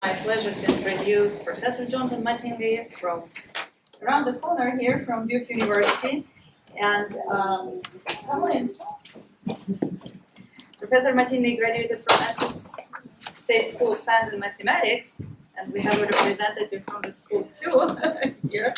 My pleasure to introduce Professor Jonathan Mattingly from around the corner here from Duke University. And come in. Professor Mattingly graduated from Memphis State School of Science and Mathematics, and we have a representative from the school too here.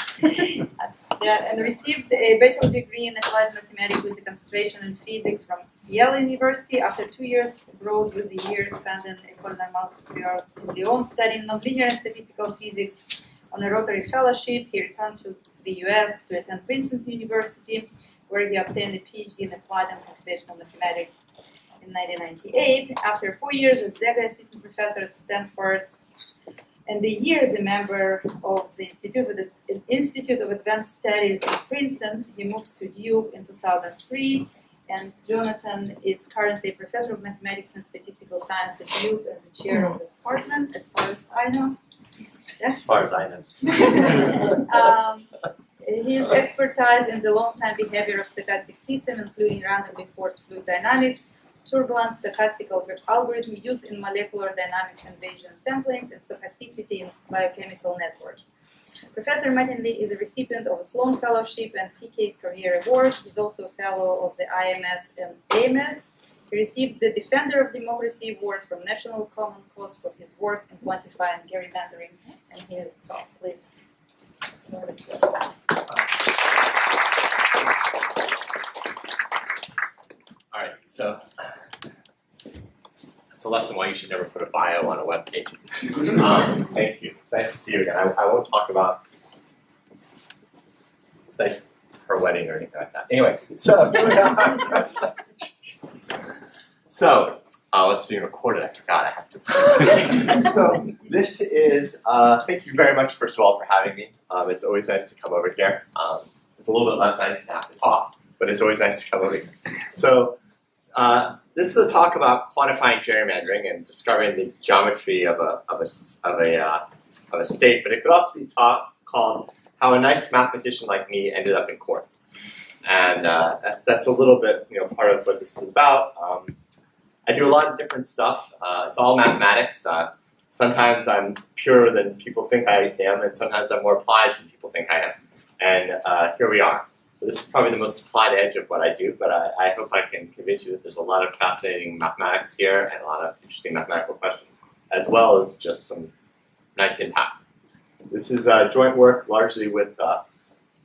And received a bachelor's degree in applied mathematics with a concentration in physics from Yale University. After 2 years abroad with a year spent in École Normale Supérieure in Lyon studying nonlinear and statistical physics on a Rotary Fellowship, he returned to the US to attend Princeton University, where he obtained a PhD in applied and computational mathematics in 1998. After 4 years as Zega Assistant Professor at Stanford, and a year as a member of the Institute of Advanced Studies in Princeton, he moved to Duke in 2003. And Jonathan is currently a professor of mathematics and statistical science at Duke and the chair of the department, as far as I know. Yes? As far as I know. His expertise in the long-time behavior of stochastic systems, including randomly forced fluid dynamics, turbulent stochastic algorithm used in molecular dynamics and Bayesian samplings, and stochasticity in biochemical networks. Professor Mattingly is a recipient of a Sloan Fellowship and PK's Career Award. He's also a fellow of the IMS and AMS. He received the Defender of Democracy Award from National Common Cause for his work in quantifying gerrymandering. And here is talk, please. All right, so that's a lesson why you should never put a bio on a web page. Thank you. It's nice to see you again. I won't talk about it's nice her wedding or anything like that. Anyway, so here we are. So it's being recorded. I forgot I have to. So this is. Thank you very much, first of all, for having me. It's always nice to come over here. It's a little bit less nice to have to talk, but it's always nice to come over here. So. This is a talk about quantifying gerrymandering and discovering the geometry of a state, but it could also be called how a nice mathematician like me ended up in court. And that's a little bit, part of what this is about. I do a lot of different stuff. It's all mathematics. Sometimes I'm purer than people think I am, and sometimes I'm more applied than people think I am. And here we are. So this is probably the most applied edge of what I do, but I hope I can convince you that there's a lot of fascinating mathematics here and a lot of interesting mathematical questions, as well as just some nice impact. This is joint work largely with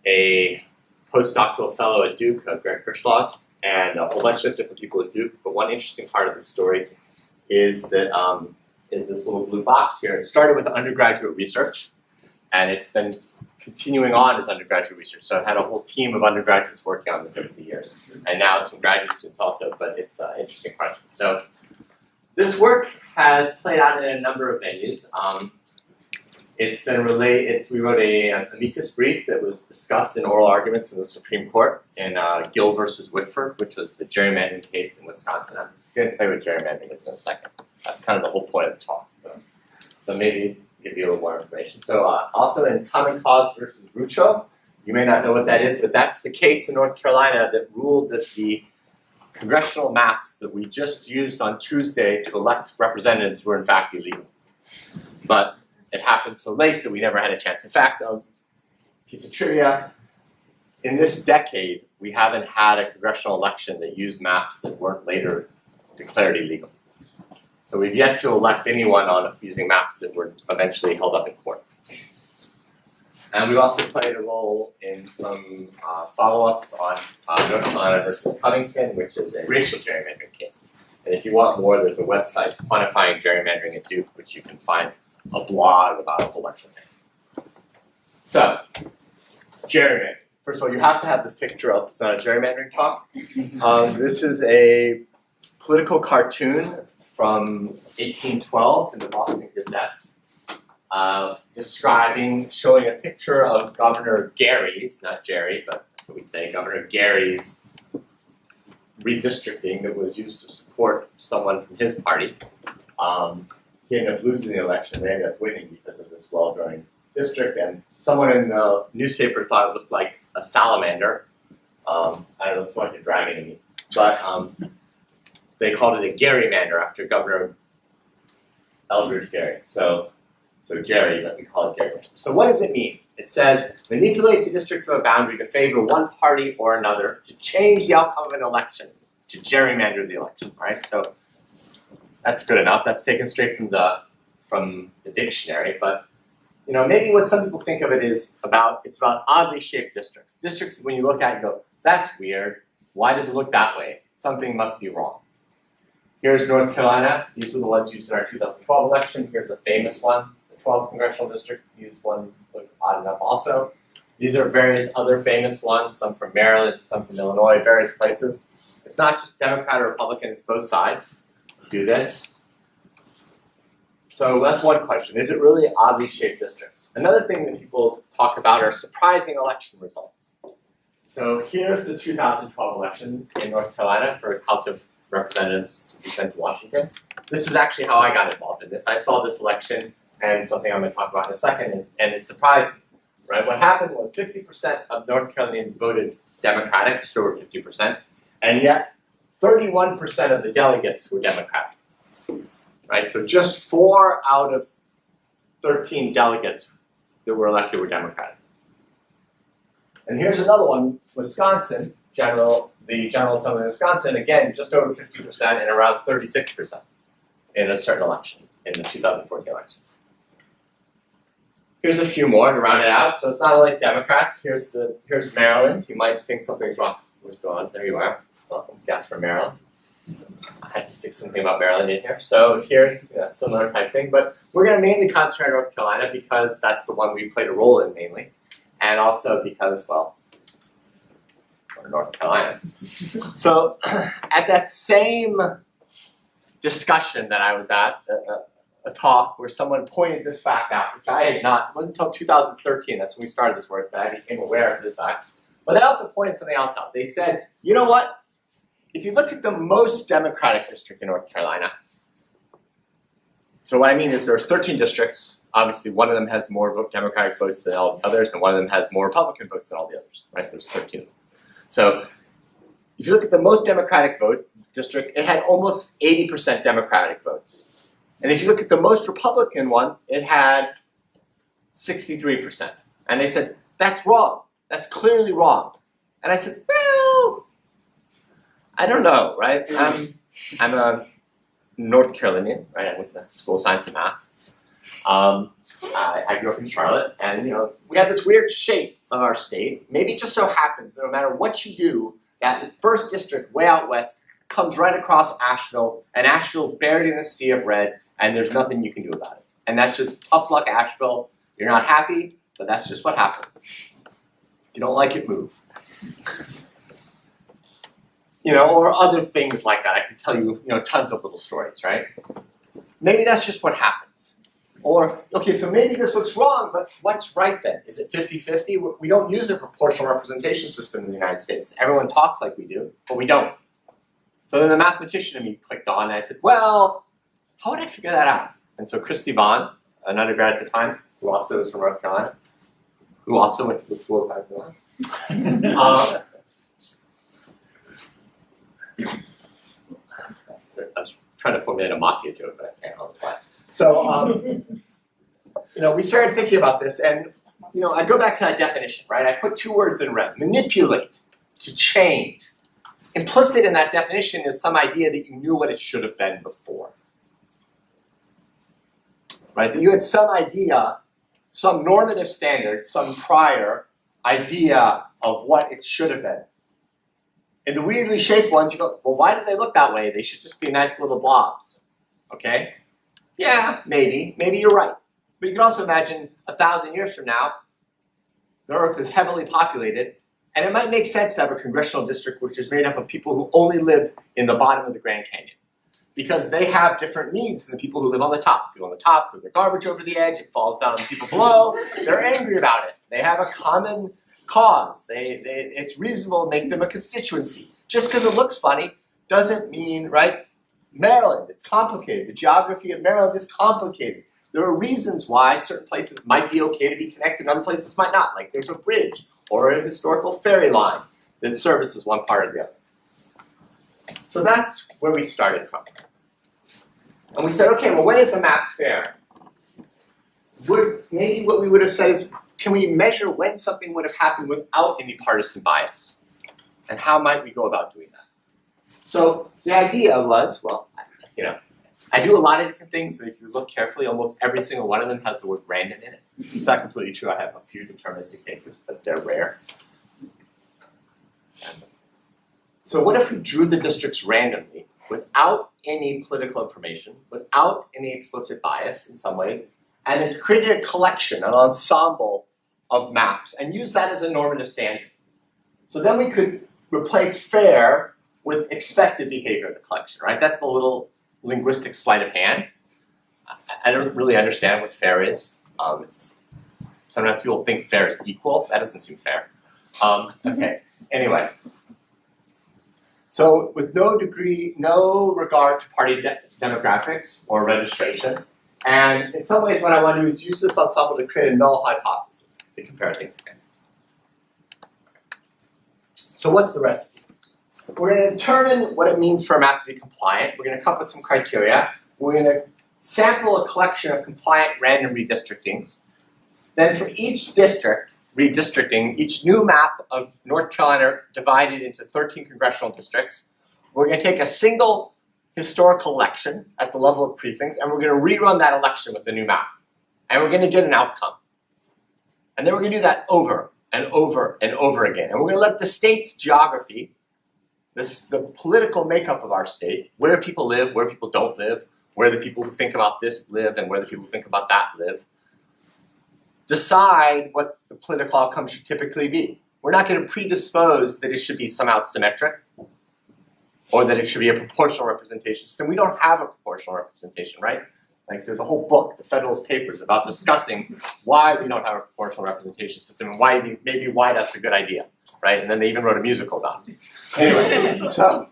a postdoctoral fellow at Duke, Greg Hirschloth, and a whole bunch of different people at Duke. But one interesting part of the story is that is this little blue box here. It started with undergraduate research, and it's been continuing on as undergraduate research. So I've had a whole team of undergraduates working on this over the years, and now some graduate students also, but it's an interesting question. So this work has played out in a number of venues. It's been we wrote an amicus brief that was discussed in oral arguments in the Supreme Court in Gill versus Whitford, which was the gerrymandering case in Wisconsin. I'm going to tell you what gerrymandering is in a second. That's kind of the whole point of the talk. So maybe give you a little more information. So also in Common Cause versus Rucho, you may not know what that is, but that's the case in North Carolina that ruled that the congressional maps that we just used on Tuesday to elect representatives were in fact illegal. But it happened so late that we never had a chance. In fact, piece of trivia, in this decade, we haven't had a congressional election that used maps that weren't later declared illegal. So we've yet to elect anyone on using maps that were eventually held up in court. And we've also played a role in some follow-ups on North Carolina versus Covington, which is a racial gerrymandering case. And if you want more, there's a website, Quantifying Gerrymandering at Duke, which you can find a blog about a whole bunch of things. So, gerrymandering. First of all, you have to have this picture, else it's not a gerrymandering talk. This is a political cartoon from 1812 in the Boston Gazette, showing a picture of Governor Gary's, not Jerry, but that's what we say, Governor Gary's redistricting that was used to support someone from his party. He ended up losing the election. They ended up winning because of this well-drawn district, and someone in the newspaper thought it looked like a salamander. I don't know, it's like a dragon to me. But they called it a gerrymander after Governor Eldridge Gary. So So gerry, but we call it gerrymander. So what does it mean? It says, manipulate the districts of a boundary to favor one party or another to change the outcome of an election, to gerrymander the election, right? So that's good enough. That's taken straight from the dictionary, but maybe what some people think of it is it's about oddly shaped districts. Districts that when you look at it, you go, that's weird. Why does it look that way? Something must be wrong. Here's North Carolina. These were the ones used in our 2012 election. Here's a famous one, the 12th congressional district. These one look odd enough also. These are various other famous ones, some from Maryland, some from Illinois, various places. It's not just Democrat or Republican, it's both sides. Do this. So that's one question. Is it really oddly shaped districts? Another thing that people talk about are surprising election results. So here's the 2012 election in North Carolina for House of Representatives to be sent to Washington. This is actually how I got involved in this. I saw this election and something I'm going to talk about in a second, and it surprised me. Right? What happened was 50% of North Carolinians voted Democratic, just over 50%, and yet 31% of the delegates were Democratic. Right? So just 4 out of 13 delegates that were elected were Democratic. And here's another one, Wisconsin, the General Assembly of Wisconsin, again, just over 50% and around 36% in a certain election, in the 2014 election. Here's a few more to round it out. So it's not only Democrats. Here's Maryland. You might think something's wrong. What's going on? There you are. Welcome. Guess for Maryland. I had to stick something about Maryland in here. So here's a similar type thing. But we're going to mainly concentrate on North Carolina because that's the one we played a role in mainly. And also because, well, we're North Carolina. So at that same discussion that I was at, a talk where someone pointed this fact out, which I had not, it wasn't until 2013, that's when we started this work, that I became aware of this fact. But they also pointed something else out. They said, you know what? If you look at the most Democratic district in North Carolina, so what I mean is there's 13 districts. Obviously, one of them has more Democratic votes than all the others, and one of them has more Republican votes than all the others, right? There's 13 of them. So if you look at the most Democratic vote district, it had almost 80% Democratic votes. And if you look at the most Republican one, it had 63%. And they said, that's wrong. That's clearly wrong. And I said, well, I don't know, right? I'm a North Carolinian, right? I went to School of Science and Math. I grew up in Charlotte, and we have this weird shape of our state. Maybe it just so happens that no matter what you do, that first district way out west comes right across Asheville, and Asheville's buried in a sea of red, and there's nothing you can do about it. And that's just tough luck, Asheville. You're not happy, but that's just what happens. If you don't like it, move. Or other things like that. I can tell you, tons of little stories, right? Maybe that's just what happens. Or, okay, so maybe this looks wrong, but what's right then? Is it 50-50? We don't use a proportional representation system in the United States. Everyone talks like we do, but we don't. So then the mathematician in me clicked on, and I said, well, how would I figure that out? And so Christy Vaughn, an undergrad at the time, who also was from North Carolina, who also went to the School of Science and Math. I was trying to formulate a mafia joke, but I can't on the fly. So, we started thinking about this, and, I go back to that definition, right? I put 2 words in red. Manipulate, to change. Implicit in that definition is some idea that you knew what it should have been before. Right? That you had some idea, some normative standard, some prior idea of what it should have been. In the weirdly shaped ones, you go, well, why did they look that way? They should just be nice little blobs. Okay? Yeah, maybe. Maybe you're right. But you can also imagine 1,000 years from now, the Earth is heavily populated, and it might make sense to have a congressional district which is made up of people who only live in the bottom of the Grand Canyon. Because they have different needs than the people who live on the top. People on the top throw their garbage over the edge, it falls down on the people below, they're angry about it. They have a common cause. It's reasonable to make them a constituency. Just because it looks funny doesn't mean, right? Maryland, it's complicated. The geography of Maryland is complicated. There are reasons why certain places might be okay to be connected, other places might not. Like there's a bridge or a historical ferry line that services one part or the other. So that's where we started from. And we said, okay, well, when is a map fair? maybe what we would have said is, can we measure when something would have happened without any partisan bias? And how might we go about doing that? So the idea was, well, I do a lot of different things, and if you look carefully, almost every single one of them has the word random in it. It's not completely true. I have a few deterministic cases, but they're rare. So what if we drew the districts randomly, without any political information, without any explicit bias in some ways, and then created a collection, an ensemble of maps, and used that as a normative standard? So then we could replace fair with expected behavior of the collection, right? That's the little linguistic sleight of hand. I don't really understand what fair is. Sometimes people think fair is equal. That doesn't seem fair. Okay, anyway. So with no regard to party demographics or registration, and in some ways what I want to do is use this ensemble to create a null hypothesis to compare things against. So what's the recipe? We're going to determine what it means for a map to be compliant. We're going to come up with some criteria. We're going to sample a collection of compliant random redistrictings. Then for each district, redistricting, each new map of North Carolina divided into 13 congressional districts, we're going to take a single historical election at the level of precincts, and we're going to rerun that election with the new map. And we're going to get an outcome. And then we're going to do that over and over and over again. And we're going to let the state's geography, the political makeup of our state, where people live, where people don't live, where the people who think about this live, and where the people who think about that live, decide what the political outcome should typically be. We're not going to predispose that it should be somehow symmetric or that it should be a proportional representation system. We don't have a proportional representation, right? Like there's a whole book, the Federalist Papers, about discussing why we don't have a proportional representation system and maybe why that's a good idea, right? And then they even wrote a musical about it. Anyway, so.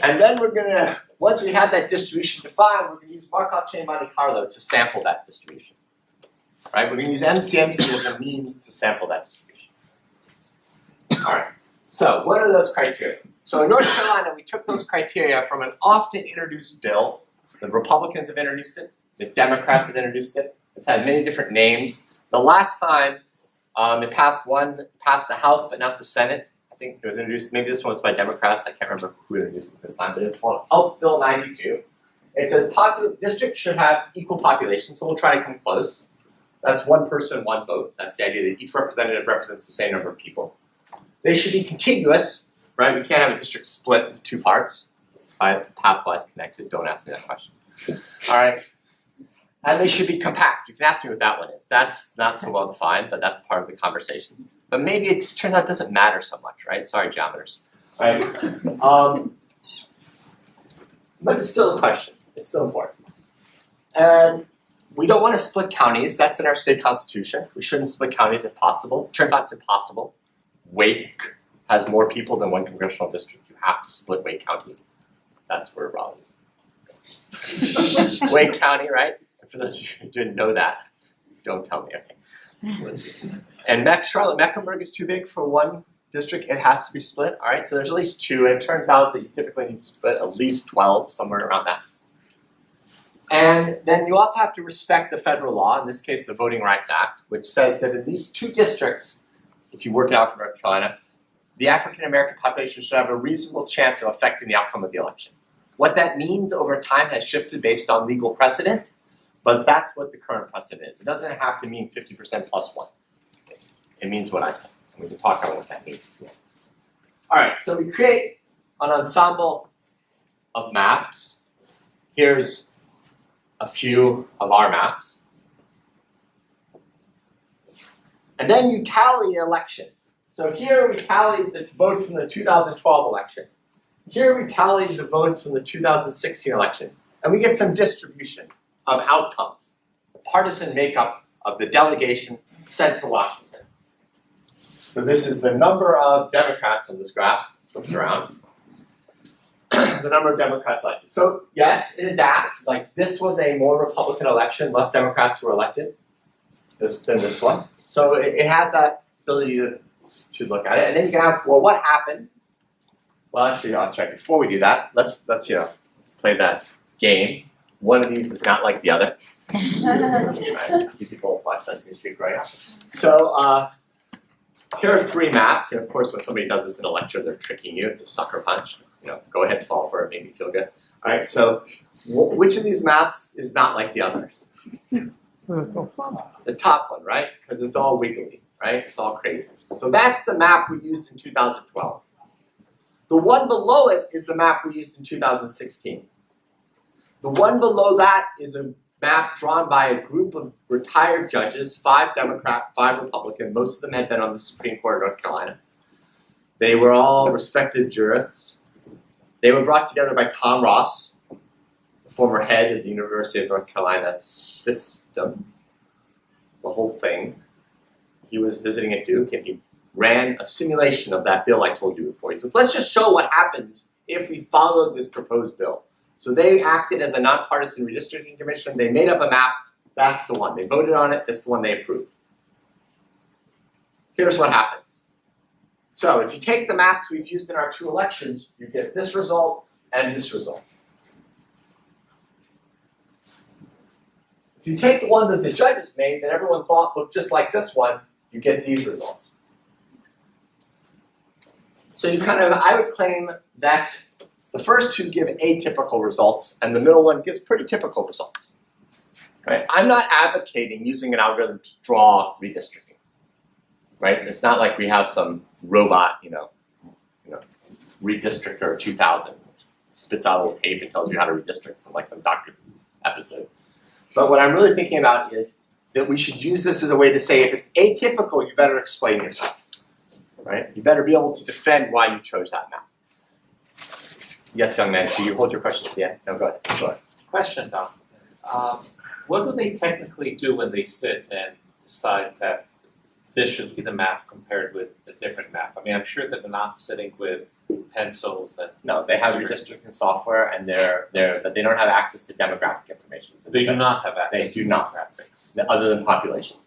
And then we're going to, once we have that distribution defined, we're going to use Markov Chain Monte Carlo to sample that distribution. Right? We're going to use MCMC as a means to sample that distribution. All right. So what are those criteria? So in North Carolina, we took those criteria from an often introduced bill. The Republicans have introduced it. The Democrats have introduced it. It's had many different names. The last time it passed the House, but not the Senate. I think it was introduced, maybe this one was by Democrats. I can't remember who introduced it this time, but it's called House Bill 92. It says districts should have equal population, so we'll try to come close. That's one person, one vote. That's the idea that each representative represents the same number of people. They should be contiguous, right? We can't have a district split into two parts, pathwise connected. Don't ask me that question. All right. And they should be compact. You can ask me what that one is. That's not so well defined, but that's part of the conversation. But maybe it turns out it doesn't matter so much, right? Sorry, geometers. Right? But it's still a question. It's still important. And we don't want to split counties. That's in our state constitution. We shouldn't split counties if possible. It turns out it's impossible. Wake has more people than one congressional district. You have to split Wake County. That's where Raleigh is. Wake County, right? And for those of you who didn't know that, don't tell me, okay. And Charlotte-Mecklenburg is too big for one district. It has to be split, all right? So there's at least two, and it turns out that you typically need to split at least 12, somewhere around that. And then you also have to respect the federal law, in this case the Voting Rights Act, which says that at least two districts, if you work it out for North Carolina, the African American population should have a reasonable chance of affecting the outcome of the election. What that means over time has shifted based on legal precedent, but that's what the current precedent is. It doesn't have to mean 50% plus one. It means what I said. We can talk about what that means. All right, so we create an ensemble of maps. Here's a few of our maps. And then you tally the election. So here we tallied the vote from the 2012 election. Here we tallied the votes from the 2016 election. And we get some distribution of outcomes. The partisan makeup of the delegation sent to Washington. So this is the number of Democrats on this graph. Flips around. The number of Democrats elected. So yes, it adapts. Like this was a more Republican election. Less Democrats were elected than this one. So it has that ability to look at it. And then you can ask, well, what happened? Well, actually, that's right. Before we do that, let's play that game. one of these is not like the other. Right? You people watch Sesame Street growing up. So here are three maps, and of course when somebody does this in a lecture, they're tricking you. It's a sucker punch. Go ahead, fall for it, make me feel good. All right, so which of these maps is not like the others? The top one, right? Because it's all wiggly, right? It's all crazy. So that's the map we used in 2012. The one below it is the map we used in 2016. The one below that is a map drawn by a group of retired judges, 5 Democrat, 5 Republican. Most of them had been on the Supreme Court of North Carolina. They were all respected jurists. They were brought together by Tom Ross, the former head of the University of North Carolina system, the whole thing. He was visiting at Duke, and he ran a simulation of that bill I told you before. He says, let's just show what happens if we follow this proposed bill. So they acted as a nonpartisan redistricting commission. They made up a map. That's the one. They voted on it. That's the one they approved. Here's what happens. So if you take the maps we've used in our 2 elections, you get this result and this result. If you take the one that the judges made that everyone thought looked just like this one, you get these results. So you I would claim that the first 2 give atypical results, and the middle one gives pretty typical results. Right? I'm not advocating using an algorithm to draw redistricting. Right? It's not like we have some robot, redistrictor 2000 spits out a little tape and tells you how to redistrict from like some Doctor Who episode. But what I'm really thinking about is that we should use this as a way to say if it's atypical, you better explain yourself. Right? You better be able to defend why you chose that map. Yes, young man, do you hold your questions to the end? No, go ahead. Go ahead. Question, Dom. What do they technically do when they sit and decide that this should be the map compared with a different map? I mean, I'm sure that they're not sitting with pencils and... No, they have redistricting software, and but they don't have access to demographic information. So they do not have access to demographics, other than population.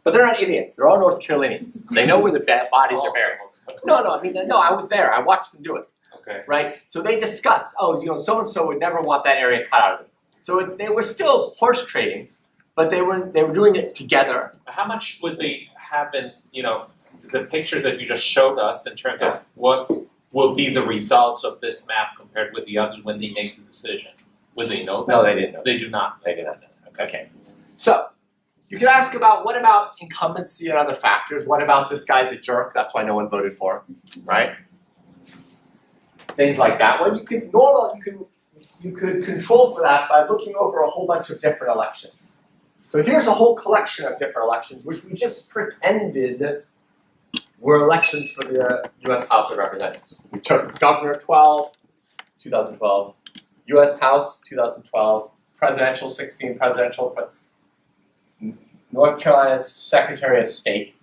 But they're not idiots. They're all North Carolinians. They know where the bodies are buried. No, I was there. I watched them do it. Okay. Right? So they discussed, so-and-so would never want that area cut out of it. So they were still horse trading, but they were doing it together. How much would they have in, the picture that you just showed us in terms of what will be the results of this map compared with the others when they make the decision? Would they know that? No, they didn't know. They do not. They did not know that. Okay. So you could ask what about incumbency and other factors? What about this guy's a jerk? That's why no one voted for him, right? Things like that. Well, you could control for that by looking over a whole bunch of different elections. So here's a whole collection of different elections, which we just pretended were elections for the U.S. House of Representatives. We took Governor 2012, U.S. House 2012, Presidential 16, North Carolina's Secretary of State.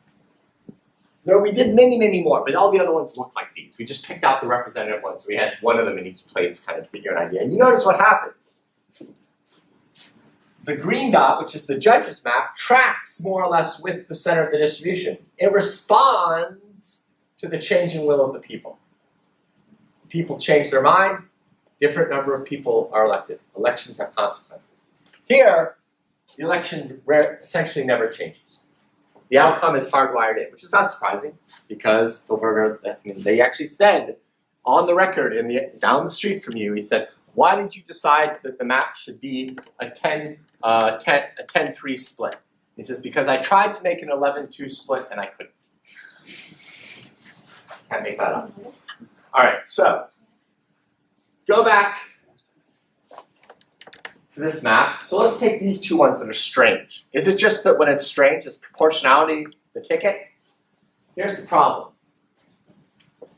We did many, many more, but all the other ones look like these. We just picked out the representative ones. So we had one of them in each place kind of to give you an idea. And you notice what happens. The green dot, which is the judge's map, tracks more or less with the center of the distribution. It responds to the changing will of the people. People change their minds, different number of people are elected. Elections have consequences. Here, the election essentially never changes. The outcome is hardwired in, which is not surprising because they actually said on the record down the street from you, he said, why did you decide that the map should be a 10-3 split? He says, because I tried to make an 11-2 split and I couldn't. Can't make that up. All right, so go back to this map. So let's take these 2 ones that are strange. Is it just that when it's strange, is proportionality the ticket? Here's the problem.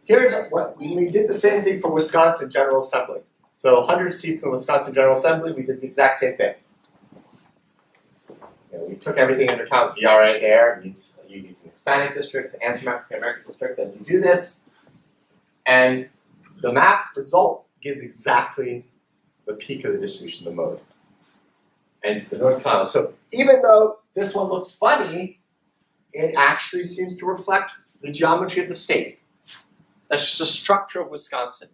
Here's what we did the same thing for Wisconsin General Assembly. So 100 seats in the Wisconsin General Assembly, we did the exact same thing. We took everything into account. VRA there means you using Hispanic districts and some African American districts, and you do this, and the map result gives exactly the peak of the distribution, the mode, and the North Carolina. So even though this one looks funny, it actually seems to reflect the geometry of the state. That's just the structure of Wisconsin.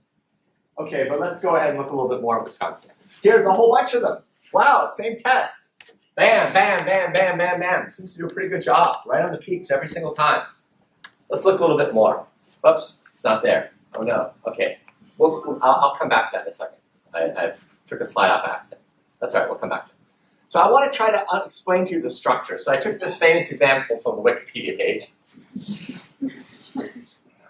Okay, but let's go ahead and look a little bit more at Wisconsin. Here's a whole bunch of them. Wow, same test. Bam, bam, bam, bam, bam, bam. Seems to do a pretty good job. Right on the peaks every single time. Let's look a little bit more. Whoops, it's not there. Oh no. Okay. I'll come back to that in a second. I took a slide off accident. That's all right, we'll come back to it. So I want to try to explain to you the structure. So I took this famous example from the Wikipedia page.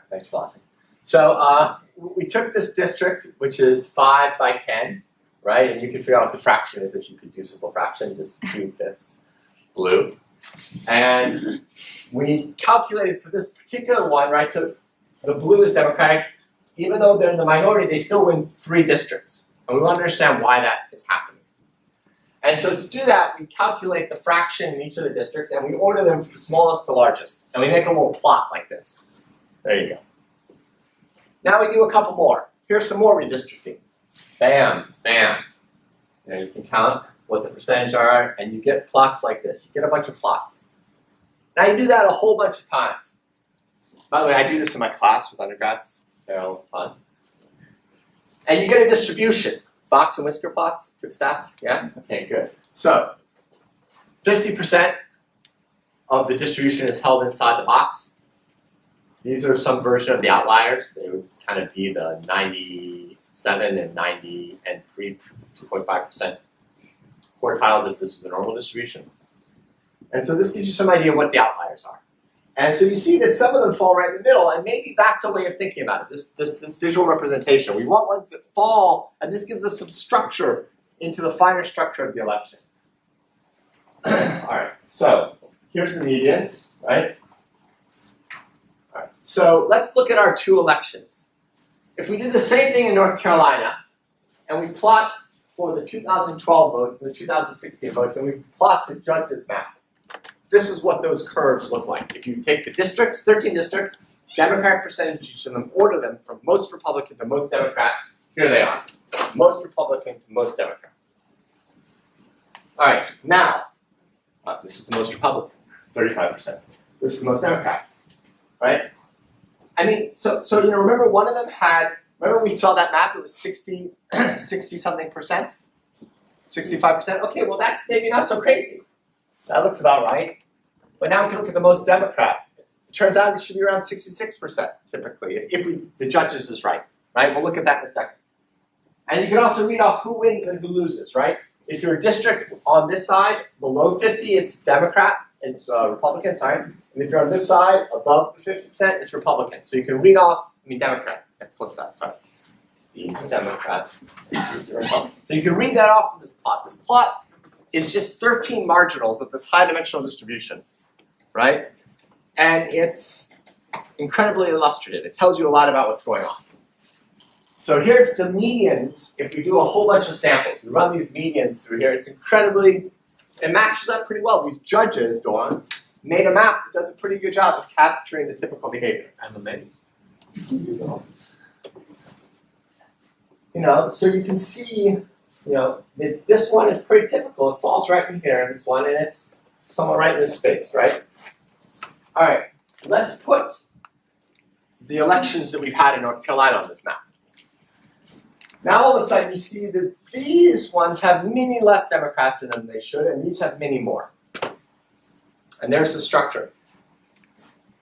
Thanks for laughing. So we took this district, which is 5 by 10, right? And you can figure out what the fraction is if you could do simple fractions. It's 2/5 blue. And we calculated for this particular one, right? So the blue is Democratic. Even though they're in the minority, they still win 3 districts. And we want to understand why that is happening. And so to do that, we calculate the fraction in each of the districts, and we order them from smallest to largest. And we make a little plot like this. There you go. Now we do a couple more. Here's some more redistrictings. Bam, bam. You can count what the percentage are, and you get plots like this. You get a bunch of plots. Now you do that a whole bunch of times. By the way, I do this in my class with undergrads. They're all fun. And you get a distribution. Fox and whisker plots, quick stats, yeah? Okay, good. So, 50% of the distribution is held inside the box. These are some version of the outliers. They would kind of be the 97 and 90 and 2.5% quartiles if this was a normal distribution. And so this gives you some idea of what the outliers are. And so you see that some of them fall right in the middle, and maybe that's a way of thinking about it, this visual representation. We want ones that fall, and this gives us some structure into the finer structure of the election. All right, so here's the medians, right? All right, so let's look at our 2 elections. If we do the same thing in North Carolina, and we plot for the 2012 votes and the 2016 votes, and we plot the judges map, this is what those curves look like. If you take the districts, 13 districts, Democratic percentage each of them, order them from most Republican to most Democrat, here they are. Most Republican to most Democrat. All right, now, this is the most Republican, 35%. This is the most Democrat, right? I mean, so remember one of them had, remember we saw that map, it was 60 something percent? 65%? Okay, well that's maybe not so crazy. That looks about right. But now we can look at the most Democrat. It turns out it should be around 66% typically, if the judges is right? We'll look at that in a second. And you can also read off who wins and who loses, right? If you're a district on this side, below 50, it's Democrat, it's Republican, sorry. And if you're on this side, above the 50%, it's Republican. So you can read off, Democrat. I flipped that, sorry. These are Democrats, these are Republicans. So you can read that off from this plot. This plot is just 13 marginals of this high dimensional distribution, right? And it's incredibly illustrative. It tells you a lot about what's going on. So here's the medians. If we do a whole bunch of samples, we run these medians through here, it matches up pretty well. These judges, Dawn, made a map that does a pretty good job of capturing the typical behavior. I'm amazed. So you can see, this one is pretty typical. It falls right in here, this one, and it's somewhere right in this space, right? All right, let's put the elections that we've had in North Carolina on this map. Now all of a sudden you see that these ones have many less Democrats in them than they should, and these have many more. And there's the structure.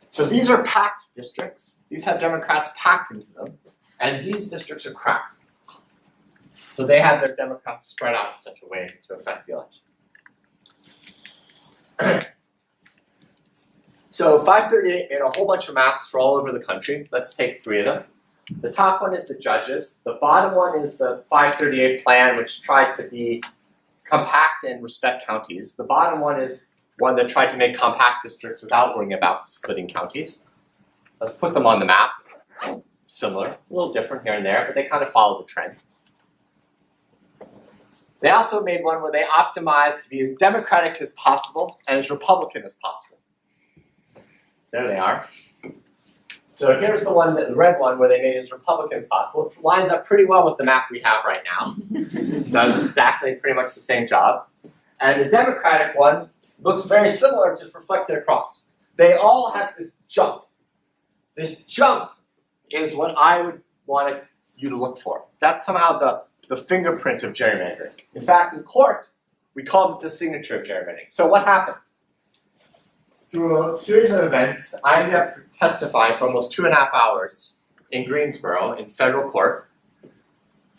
So these are packed districts. These have Democrats packed into them, and these districts are cracked. So they have their Democrats spread out in such a way to affect the election. So 538 made a whole bunch of maps for all over the country. Let's take 3 of them. The top one is the judges. The bottom one is the 538 plan, which tried to be compact and respect counties. The bottom one is one that tried to make compact districts without worrying about splitting counties. Let's put them on the map. Similar, a little different here and there, but they kind of follow the trend. They also made one where they optimized to be as Democratic as possible and as Republican as possible. There they are. So here's the red one, where they made it as Republican as possible. It lines up pretty well with the map we have right now. Does exactly pretty much the same job. And the Democratic one looks very similar, just reflected across. They all have this jump. This jump is what I would want to you to look for. That's somehow the fingerprint of gerrymandering. In fact, in court, we called it the signature of gerrymandering. So what happened? Through a series of events, I ended up testifying for almost 2.5 hours in Greensboro in federal court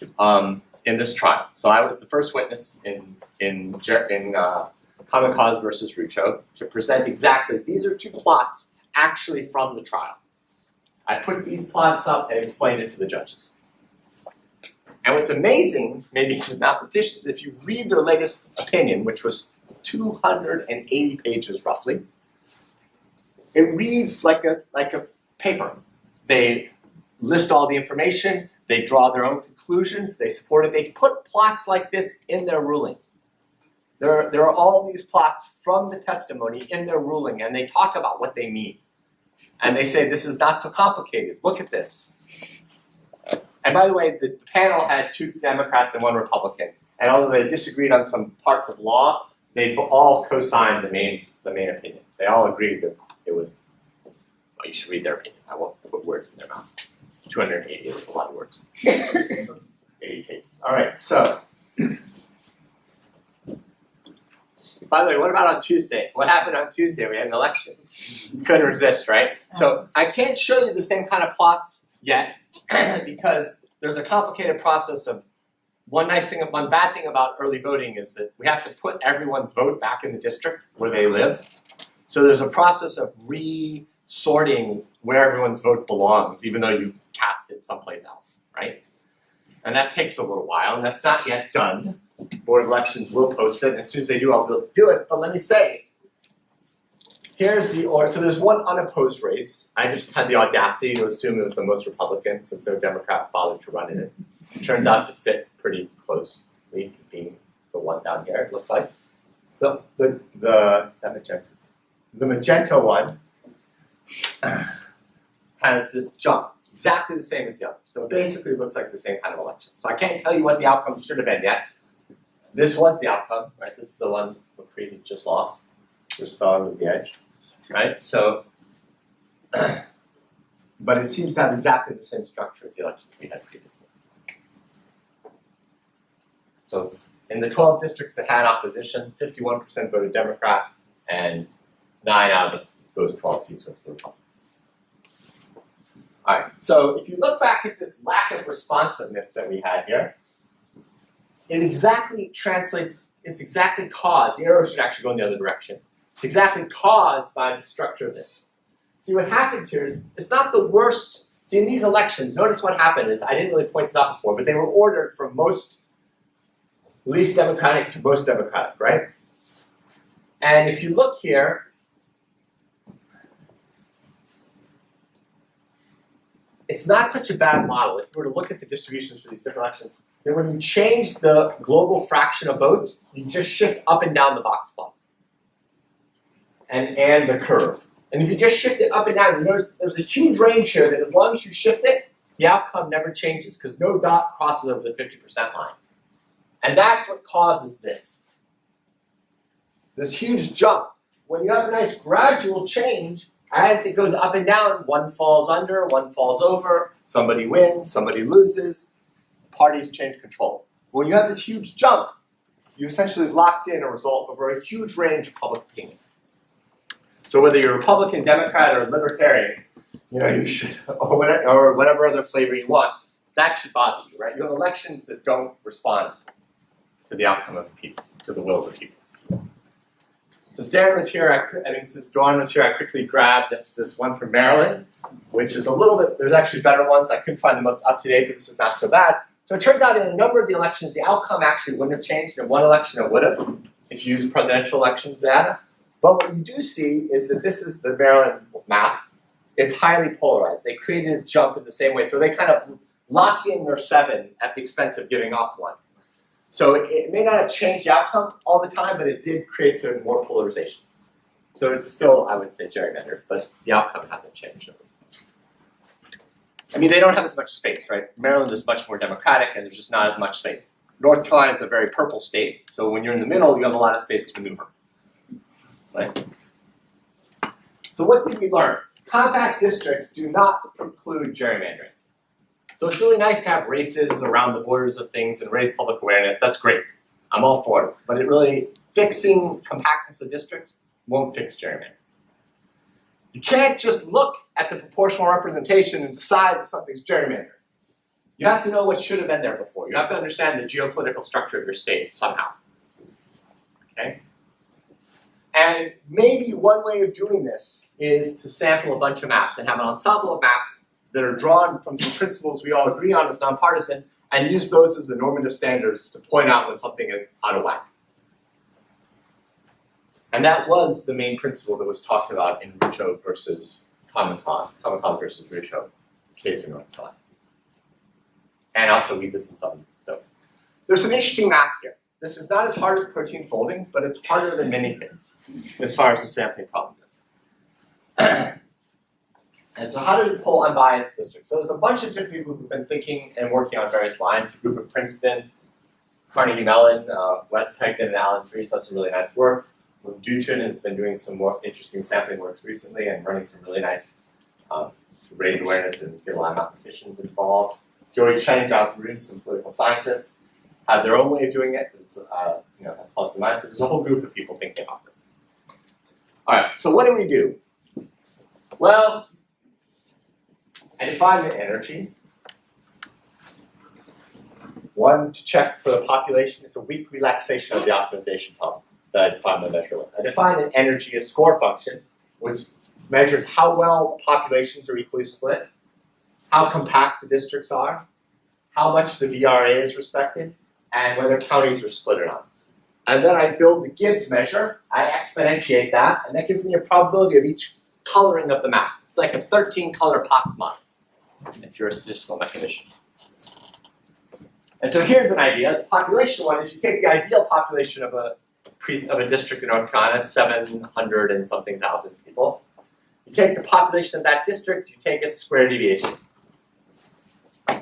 in this trial. So I was the first witness in Common Cause versus Rucho to present exactly, these are 2 plots actually from the trial. I put these plots up and explained it to the judges. And what's amazing, maybe as a mathematician, is if you read their latest opinion, which was 280 pages roughly, it reads like a paper. They list all the information, they draw their own conclusions, they support it, they put plots like this in their ruling. There are all these plots from the testimony in their ruling, and they talk about what they mean. And they say, this is not so complicated, look at this. And by the way, the panel had 2 Democrats and 1 Republican. And although they disagreed on some parts of law, they all co-signed the main opinion. They all agreed that it was, well, you should read their opinion. I won't put words in their mouth. 280 is a lot of words. 80 pages. All right, so. By the way, what about on Tuesday? What happened on Tuesday? We had an election. Couldn't resist, right? So I can't show you the same kind of plots yet because there's a complicated process of one bad thing about early voting is that we have to put everyone's vote back in the district where they live. So there's a process of resorting where everyone's vote belongs, even though you cast it someplace else, right? And that takes a little while, and that's not yet done. Board of Elections will post it, and as soon as they do, I'll be able to do it. But let me say, here's the order. So there's one unopposed race. I just had the audacity to assume it was the most Republican, since no Democrat bothered to run in it. It turns out to fit pretty closely to being the one down here, it looks like. The magenta one has this jump, exactly the same as the other. So it basically looks like the same kind of election. So I can't tell you what the outcome should have been yet. This was the outcome, right? This is the one McCready just lost. Just fell over the edge, right? So, but it seems to have exactly the same structure as the elections we had previously. So in the 12 districts that had opposition, 51% voted Democrat, and 9 out of those 12 seats went to the Republicans. All right, so if you look back at this lack of responsiveness that we had here, it exactly translates, it's exactly caused, the arrow should actually go in the other direction. It's exactly caused by the structure of this. See, what happens here is, it's not the worst. See, in these elections, notice what happened is, I didn't really point this out before, but they were ordered from least Democratic to most Democratic, right? And if you look here, it's not such a bad model. If you were to look at the distributions for these different elections, then when you change the global fraction of votes, you just shift up and down the box plot and the curve. And if you just shift it up and down, you notice there's a huge range here that as long as you shift it, the outcome never changes because no dot crosses over the 50% line. And that's what causes this huge jump. When you have a nice gradual change, as it goes up and down, one falls under, one falls over, somebody wins, somebody loses, parties change control. When you have this huge jump, you essentially locked in a result over a huge range of public opinion. So whether you're Republican, Democrat, or Libertarian, you should, or whatever other flavor you want, that should bother you, right? You have elections that don't respond to the outcome of the people, to the will of the people. Since Darren was here, since Dawn was here, I quickly grabbed this one from Maryland, which is a little bit, there's actually better ones. I couldn't find the most up-to-date, but this is not so bad. So it turns out in a number of the elections, the outcome actually wouldn't have changed. In one election, it would have, if you use presidential election data. But what you do see is that this is the Maryland map. It's highly polarized. They created a jump in the same way. So they kind of locked in their 7 at the expense of giving up 1. So it may not have changed the outcome all the time, but it did create more polarization. So it's still, I would say, gerrymandered, but the outcome hasn't changed. I mean, they don't have as much space, right? Maryland is much more democratic, and there's just not as much space. North Carolina is a very purple state, so when you're in the middle, you have a lot of space to maneuver, right? So what did we learn? Compact districts do not preclude gerrymandering. So it's really nice to have races around the borders of things and raise public awareness. That's great. I'm all for it. But it really, fixing compactness of districts won't fix gerrymandering. You can't just look at the proportional representation and decide that something's gerrymandered. You have to know what should have been there before. You have to understand the geopolitical structure of your state somehow. Okay? And maybe one way of doing this is to sample a bunch of maps and have an ensemble of maps that are drawn from some principles we all agree on as nonpartisan, and use those as the normative standards to point out when something is out of whack. And that was the main principle that was talked about in Rucho versus Common Cause versus Rucho case in North Carolina. And also we did some study. So there's some interesting math here. This is not as hard as protein folding, but it's harder than many things as far as the sampling problem is. And so how do we pull unbiased districts? So there's a bunch of different people who've been thinking and working on various lines. A group at Princeton, Carnegie Mellon, Wes Tegden and Alan Freese have some really nice work. Duchin has been doing some more interesting sampling works recently and running some really nice to raise awareness and get a lot of mathematicians involved. Joey Cheng, Jonathan Rudin, some political scientists, have their own way of doing it. It's, has plus and minuses. There's a whole group of people thinking about this. All right, so what do we do? Well, I define the energy. One, to check for the population. It's a weak relaxation of the optimization problem that I define the measure with. I define an energy as score function, which measures how well the populations are equally split, how compact the districts are, how much the VRA is respected, and whether counties are split or not. And then I build the Gibbs measure, I exponentiate that, and that gives me a probability of each coloring of the map. It's like a 13-color Potts model, if you're a statistical mathematician. And so here's an idea. The population one is you take the ideal population of a district in North Carolina, 700 and something thousand people. You take the population of that district, you take its square deviation.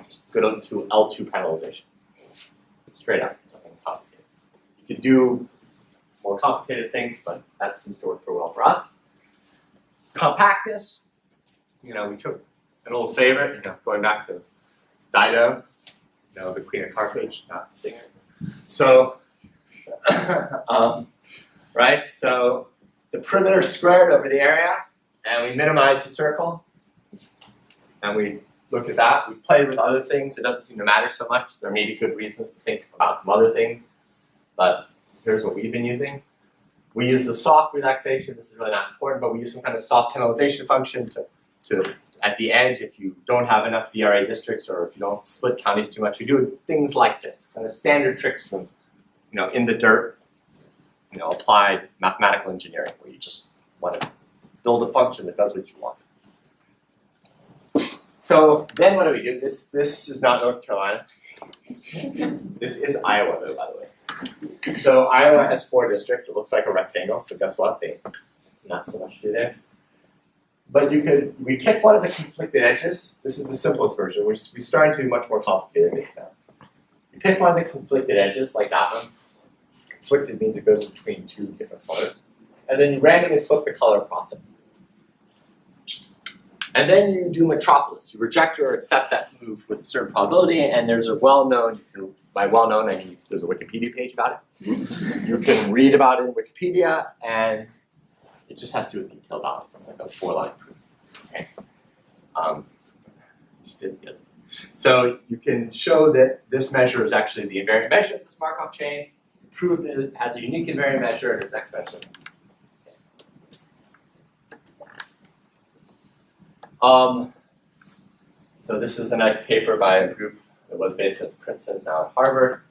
Just go to L2 penalization. Straight up, nothing complicated. You could do more complicated things, but that seems to work pretty well for us. Compactness, we took an old favorite, going back to Dido, the Queen of Carthage, not the singer. So, right, so the perimeter squared over the area, and we minimize the circle, and we look at that. We played with other things. It doesn't seem to matter so much. There may be good reasons to think about some other things, but here's what we've been using. We use the soft relaxation. This is really not important, but we use some kind of soft penalization function to at the edge, if you don't have enough VRA districts or if you don't split counties too much, we do things like this, kind of standard tricks from, in the dirt, applied mathematical engineering, where you just want to build a function that does what you want. So then what do? This is not North Carolina. This is Iowa, though, by the way. So Iowa has 4 districts. It looks like a rectangle, so guess what? They not so much to do there. But we pick one of the conflicted edges. This is the simplest version. We start to do much more complicated things now. You pick one of the conflicted edges, like that one. Conflicted means it goes between 2 different colors. And then you randomly flip the color across it. And then you do metropolis. You reject or accept that move with a certain probability, and there's a well-known, by well-known I mean there's a Wikipedia page about it. You can read about it in Wikipedia, and it just has to do with detailed balance. It's like a 4-line proof. Okay. So you can show that this measure is actually the invariant measure of this Markov chain, prove that it has a unique invariant measure, and it's exponential. So this is a nice paper by a group that was based at Princeton, now at Harvard.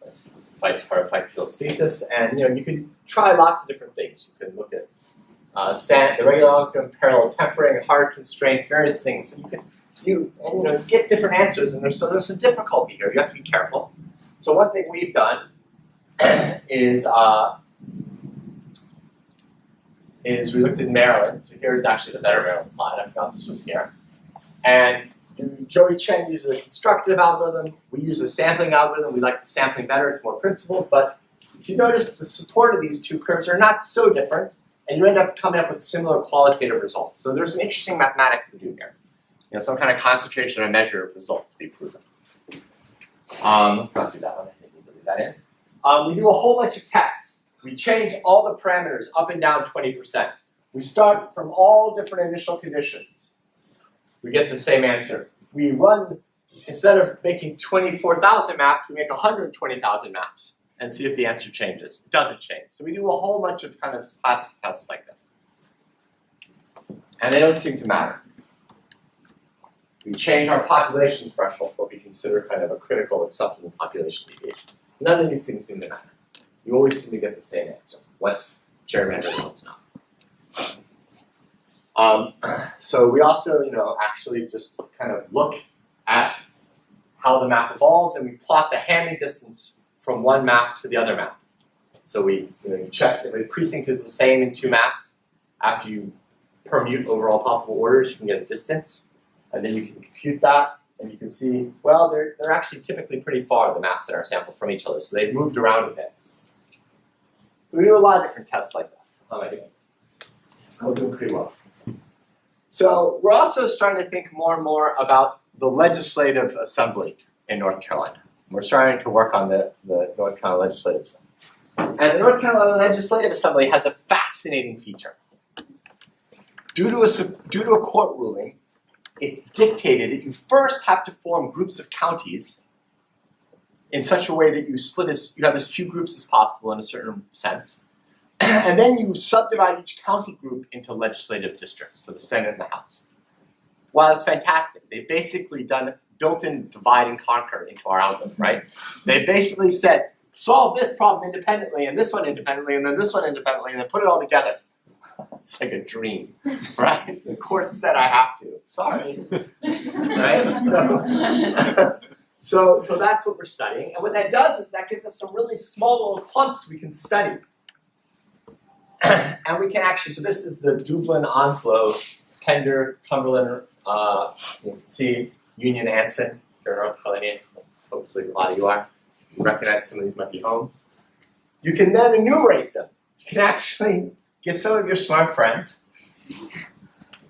This fights Field's thesis, and you could try lots of different things. You could look at the regular algorithm, parallel tempering, hard constraints, various things. So you get different answers, and there's some difficulty here. You have to be careful. So one thing we've done is we looked at Maryland. So here's actually the better Maryland slide. I forgot this was here. And Joey Cheng uses a constructive algorithm. We use a sampling algorithm. We like the sampling better. It's more principled. But if you notice, the support of these 2 curves are not so different, and you end up coming up with similar qualitative results. So there's some interesting mathematics to do here. some kind of concentration or measure of result to be proven. Let's not do that one. I think we can leave that in. We do a whole bunch of tests. We change all the parameters up and down 20%. We start from all different initial conditions. We get the same answer. We run, instead of making 24,000 maps, we make 120,000 maps and see if the answer changes. It doesn't change. So we do a whole bunch of kind of classic tests like this. And they don't seem to matter. We change our population threshold, what we consider kind of a critical acceptable population deviation. None of these things seem to matter. You always seem to get the same answer. What's gerrymandered and what's not. So we also, actually just kind of look at how the map evolves, and we plot the Hamming distance from one map to the other map. So you check if a precinct is the same in two maps. After you permute over all possible orders, you can get a distance, and then you can compute that, and you can see, well, they're actually typically pretty far, the maps in our sample, from each other, so they've moved around a bit. So we do a lot of different tests like that. How am I doing? I'm doing pretty well. So we're also starting to think more and more about the legislative assembly in North Carolina. We're starting to work on the North Carolina Legislative Assembly. And the North Carolina Legislative Assembly has a fascinating feature. Due to a court ruling, it's dictated that you first have to form groups of counties in such a way that you have as few groups as possible in a certain sense. And then you subdivide each county group into legislative districts for the Senate and the House. Wow, that's fantastic. They've basically done built-in divide and conquer into our algorithm, right? They basically said, solve this problem independently, and this one independently, and then this one independently, and then put it all together. It's like a dream, right? The court said I have to. Sorry. Right? So that's what we're studying. And what that does is that gives us some really small little clumps we can study. And we can actually, so this is the Dublin, Onslow, Pender, Cumberland, you can see Union, Anson, you're North Carolinian, hopefully a lot of you are. You recognize some of these might be home. You can then enumerate them. You can actually get some of your smart friends.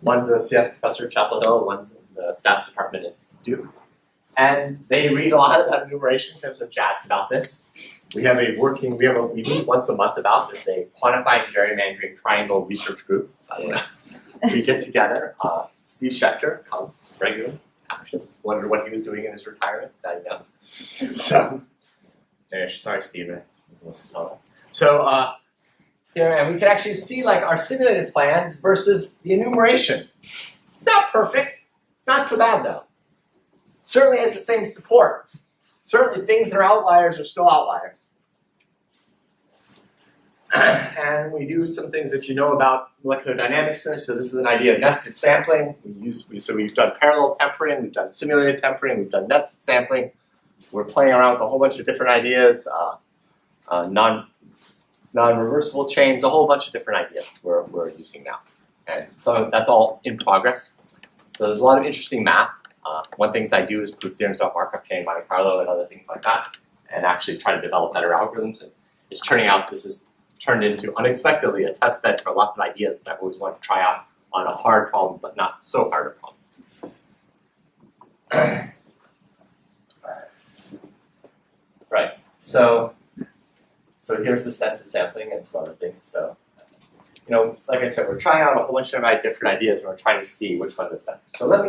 One's a CS professor at Chapel Hill, one's in the stats department at Duke. And they read a lot of that enumeration because they're jazzed about this. We meet once a month about this, a Quantifying Gerrymandering Triangle Research Group. We get together. Steve Schechter comes regularly. Actually, wondered what he was doing in his retirement. Now you know. So, sorry, Steve. So, here, and we can actually see like our simulated plans versus the enumeration. It's not perfect. It's not so bad though. It certainly has the same support. Certainly things that are outliers are still outliers. And we do some things if you know about molecular dynamics. So this is an idea of nested sampling. So we've done parallel tempering, we've done simulated tempering, we've done nested sampling. We're playing around with a whole bunch of different ideas, non-reversible chains, a whole bunch of different ideas we're using now. And so that's all in progress. So there's a lot of interesting math. One of the things I do is prove theorems about Markov Chain Monte Carlo and other things like that, and actually try to develop better algorithms. And it's turning out this has turned into, unexpectedly, a test bed for lots of ideas that I've always wanted to try out on a hard problem, but not so hard a problem. Right, so here's this nested sampling and some other things. So, like I said, we're trying out a whole bunch of different ideas, and we're trying to see which one is better. So let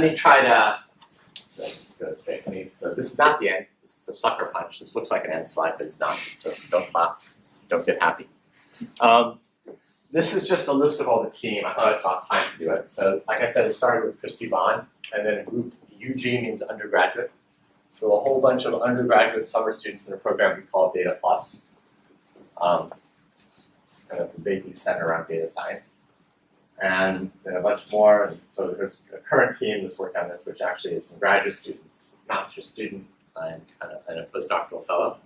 me try to just go straight. So this is not the end. This is the sucker punch. This looks like an end slide, but it's not. So don't laugh. Don't get happy. This is just a list of all the team. I thought I saw time to do it. So like I said, it started with Christy Bond, and then a group, UG means undergraduate. So a whole bunch of undergraduate summer students in a program we call Data Plus. It's kind of vaguely centered around data science. And then a bunch more. And so there's a current team that's worked on this, which actually is some graduate students, master's student, and a postdoctoral fellow.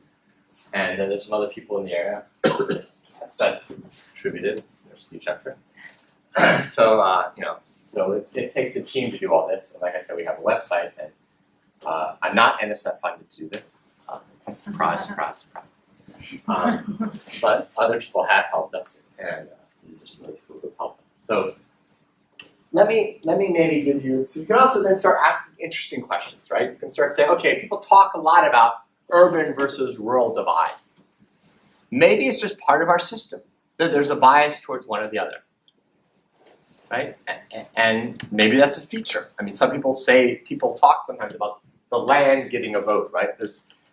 And then there's some other people in the area that contributed. So there's Steve Schechter. So it takes a team to do all this. And like I said, we have a website, and I'm not NSF funded to do this. Surprise, surprise, surprise. But other people have helped us, and these are some of the people who have helped us. So let me maybe give you, so you can also then start asking interesting questions, right? You can start saying, okay, people talk a lot about urban versus rural divide. Maybe it's just part of our system, that there's a bias towards one or the other, right? And maybe that's a feature. I mean, some people talk sometimes about the land getting a vote, right?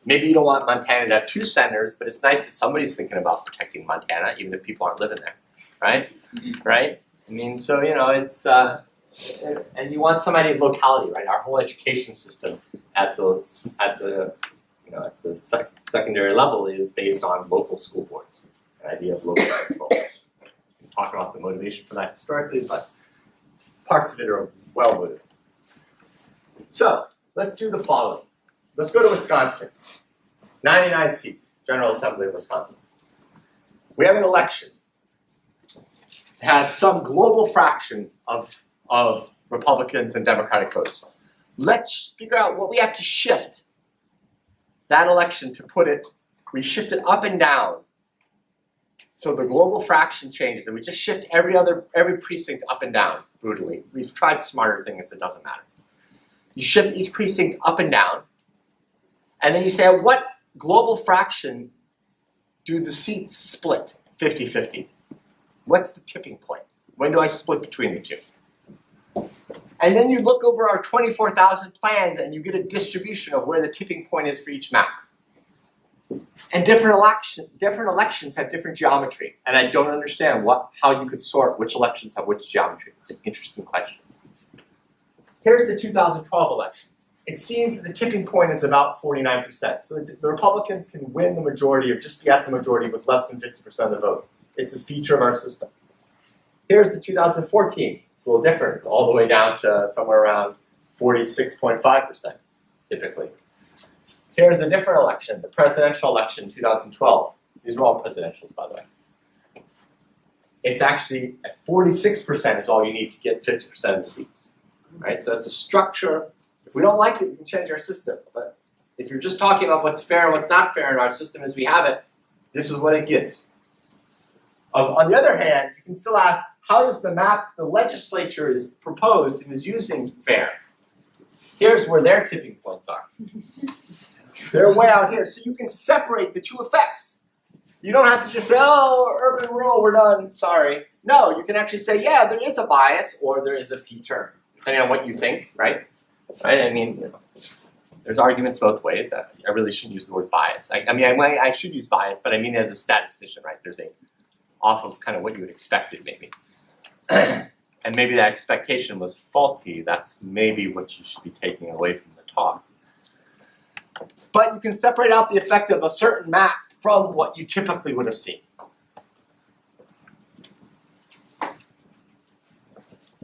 Maybe you don't want Montana to have 2 senators, but it's nice that somebody's thinking about protecting Montana, even if people aren't living there, right? Right? I mean, so, it's, and you want somebody in locality, right? Our whole education system at the secondary level is based on local school boards, the idea of local control. We'll talk about the motivation for that historically, but parts of it are well motivated. So, let's do the following. Let's go to Wisconsin. 99 seats, General Assembly of Wisconsin. We have an election. It has some global fraction of Republicans and Democratic voters. Let's figure out what we have to shift that election to put it, we shift it up and down. So the global fraction changes, and we just shift every precinct up and down brutally. We've tried smarter things, it doesn't matter. You shift each precinct up and down, and then you say, what global fraction do the seats split 50-50? What's the tipping point? When do I split between the two? And then you look over our 24,000 plans and you get a distribution of where the tipping point is for each map. And different elections have different geometry. And I don't understand how you could sort which elections have which geometry. It's an interesting question. Here's the 2012 election. It seems that the tipping point is about 49%. So the Republicans can win the majority or just be at the majority with less than 50% of the vote. It's a feature of our system. Here's the 2014. It's a little different. It's all the way down to somewhere around 46.5%, typically. Here's a different election, the presidential election 2012. These are all presidentials, by the way. It's actually at 46% is all you need to get 50% of the seats. Right? So it's a structure. If we don't like it, we can change our system. But if you're just talking about what's fair and what's not fair in our system as we have it, this is what it gives. On the other hand, you can still ask, how does the map the legislature is proposed and is using fair? Here's where their tipping points are. They're way out here. So you can separate the two effects. You don't have to just say, oh, urban, rural, we're done, sorry. No, you can actually say, yeah, there is a bias or there is a feature, depending on what you think, right? Right? I mean, there's arguments both ways. I really shouldn't use the word bias. I should use bias, but I mean as a statistician, right? There's off of kind of what you would expect it maybe. And maybe that expectation was faulty. That's maybe what you should be taking away from the talk. But you can separate out the effect of a certain map from what you typically would have seen.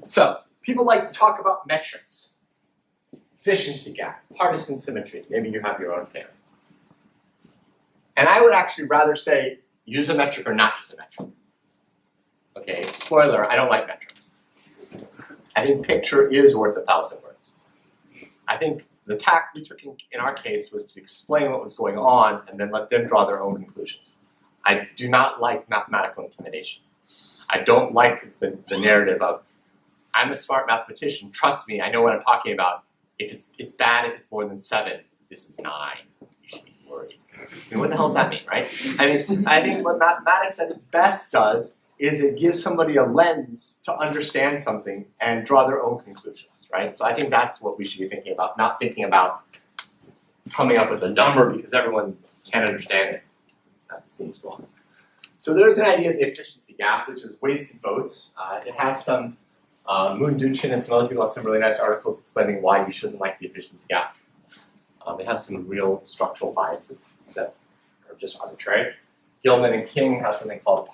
So, people like to talk about metrics. Efficiency gap, partisan symmetry. Maybe you have your own favorite. And I would actually rather say, use a metric or not use a metric. Okay, spoiler, I don't like metrics. I think picture is worth 1,000 words. I think the tack we took in our case was to explain what was going on and then let them draw their own conclusions. I do not like mathematical intimidation. I don't like the narrative of, I'm a smart mathematician, trust me, I know what I'm talking about. If it's bad if it's more than 7, this is 9. You should be worried. I mean, what the hell does that mean, right? I think what mathematics at its best does is it gives somebody a lens to understand something and draw their own conclusions, right? So I think that's what we should be thinking about, not thinking about coming up with a number because everyone can't understand it. That seems wrong. So there's an idea of the efficiency gap, which is wasted votes. It has some, Moon Duchin and some other people have some really nice articles explaining why you shouldn't like the efficiency gap. It has some real structural biases that are just arbitrary. Gilman and King have something called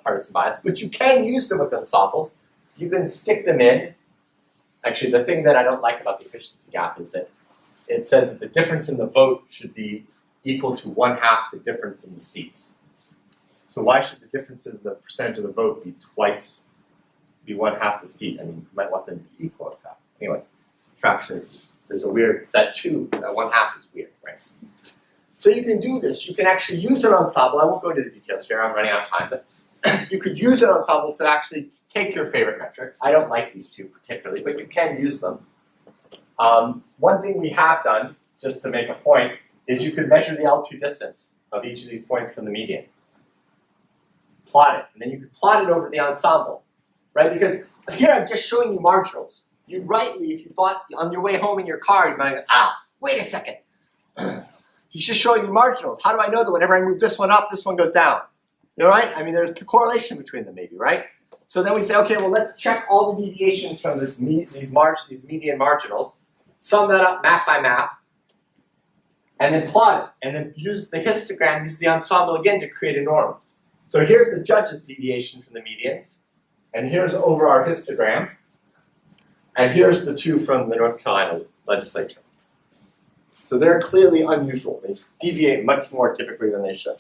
partisan bias, but you can use them with ensembles. You can stick them in. Actually, the thing that I don't like about the efficiency gap is that it says that the difference in the vote should be equal to 1/2 the difference in the seats. So why should the difference in the percentage of the vote be 1/2 the seat? I mean, you might want them to be equal in fact. Anyway, fraction is, there's a weird, that 1/2 is weird, right? So you can do this. You can actually use an ensemble. I won't go into the details here. I'm running out of time, but you could use an ensemble to actually take your favorite metric. I don't like these two particularly, but you can use them. One thing we have done, just to make a point, is you could measure the L2 distance of each of these points from the median. Plot it, and then you could plot it over the ensemble, right? Because here I'm just showing you marginals. You rightly, if you thought on your way home in your car, you might go, wait a second. He's just showing you marginals. How do I know that whenever I move this one up, this one goes down? You know, right? I mean, there's a correlation between them maybe, right? So then we say, okay, well, let's check all the deviations from these median marginals, sum that up map by map, and then plot it, and then use the histogram, use the ensemble again to create a norm. So here's the judge's deviation from the medians, and here's over our histogram, and here's the two from the North Carolina legislature. So they're clearly unusual. They deviate much more typically than they should.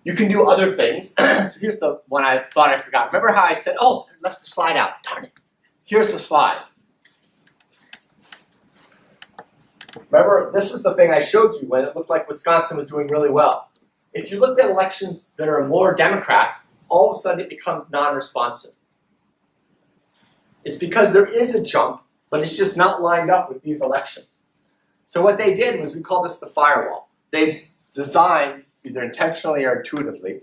You can do other things. So here's the one I thought I forgot. Remember how I said, oh, I left the slide out. Darn it. Here's the slide. Remember, this is the thing I showed you when it looked like Wisconsin was doing really well. If you looked at elections that are more Democrat, all of a sudden it becomes non-responsive. It's because there is a jump, but it's just not lined up with these elections. So what they did was, we call this the firewall. They designed, either intentionally or intuitively,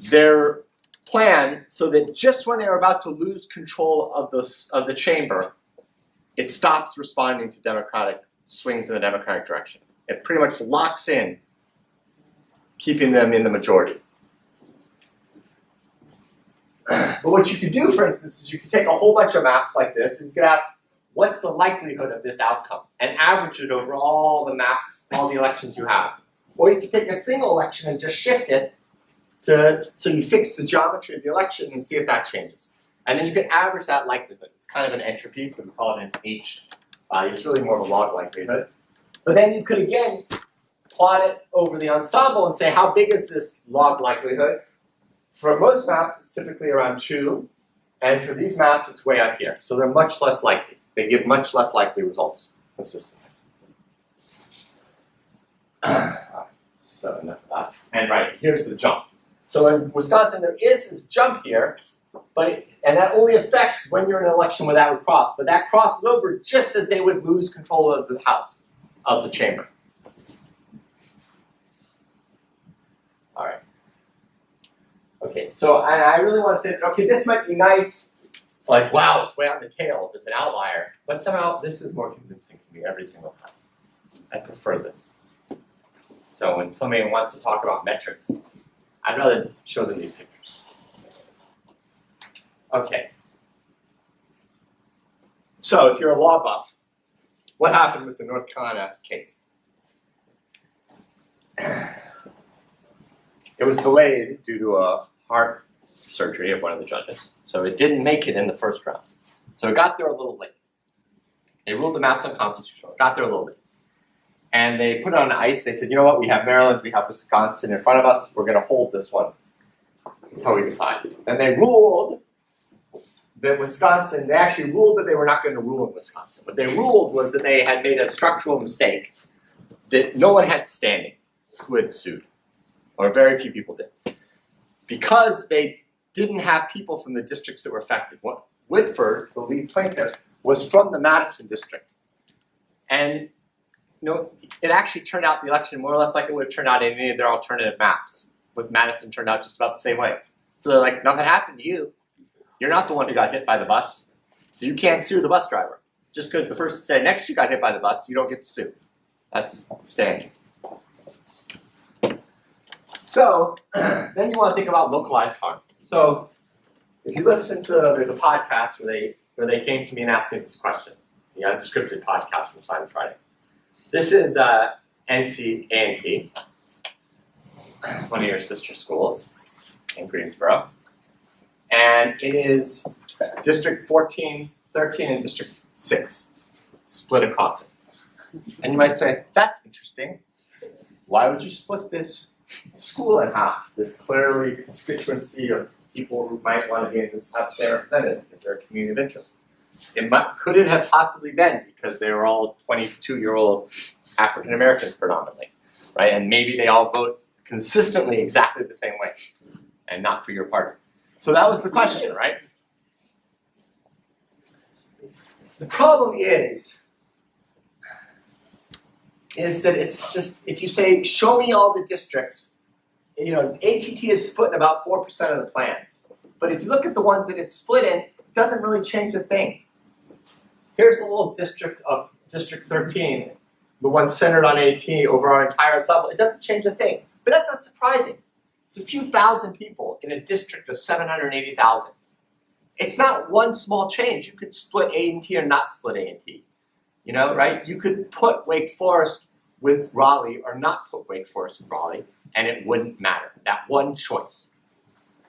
their plan so that just when they were about to lose control of the chamber, it stops responding to Democratic swings in the Democratic direction. It pretty much locks in, keeping them in the majority. But what you could do, for instance, is you could take a whole bunch of maps like this, and you could ask, what's the likelihood of this outcome? And average it over all the maps, all the elections you have. Or you could take a single election and just shift it so you fix the geometry of the election and see if that changes. And then you could average that likelihood. It's kind of an entropy, so we call it an H value. It's really more of a log likelihood. But then you could, again, plot it over the ensemble and say, how big is this log likelihood? For most maps, it's typically around 2. And for these maps, it's way out here. So they're much less likely. They give much less likely results consistently. So enough of that. And right, here's the jump. So in Wisconsin, there is this jump here, and that only affects when you're in an election where that would cross. But that crosses over just as they would lose control of the House, of the chamber. All right. Okay, so I really want to say that, okay, this might be nice. Like, wow, it's way out in the tails. It's an outlier. But somehow, this is more convincing to me every single time. I prefer this. So when somebody wants to talk about metrics, I'd rather show them these pictures. Okay. So if you're a law buff, what happened with the North Carolina case? It was delayed due to a heart surgery of one of the judges. So it didn't make it in the first round. So it got there a little late. They ruled the maps unconstitutional. It got there a little late. And they put it on ice. They said, you know what, we have Maryland, we have Wisconsin in front of us. We're going to hold this one until we decide. And they ruled that Wisconsin, they actually ruled that they were not going to rule in Wisconsin. What they ruled was that they had made a structural mistake that no one had standing who had sued, or very few people did. Because they didn't have people from the districts that were affected. Whitford, the lead plaintiff, was from the Madison district. And it actually turned out the election more or less like it would have turned out in any of their alternative maps. With Madison turned out just about the same way. So they're like, nothing happened to you. You're not the one who got hit by the bus. So you can't sue the bus driver. Just because the person sitting next to you got hit by the bus, you don't get to sue. That's standing. So then you want to think about localized harm. So if you listen to, there's a podcast where they came to me and asked me this question, the unscripted podcast from Silent Friday. This is NC-A&T, one of your sister schools in Greensboro. And it is District 14, 13, and District 6 split across it. And you might say, that's interesting. Why would you split this school in half? This clearly constituency of people who might want to be in this have to represented. Is there a community of interest? Could it have possibly been because they were all 22-year-old African Americans predominantly, right? And maybe they all vote consistently exactly the same way. and not for your party. So that was the question, right? The problem is that it's just, if you say, show me all the districts, ATT is split in about 4% of the plans. But if you look at the ones that it's split in, it doesn't really change a thing. Here's a little district of District 13, the one centered on AT over our entire ensemble. It doesn't change a thing. But that's not surprising. It's a few thousand people in a district of 780,000. It's not one small change. You could split A&T or not split A&T. Right? You could put Wake Forest with Raleigh or not put Wake Forest with Raleigh, and it wouldn't matter. That one choice.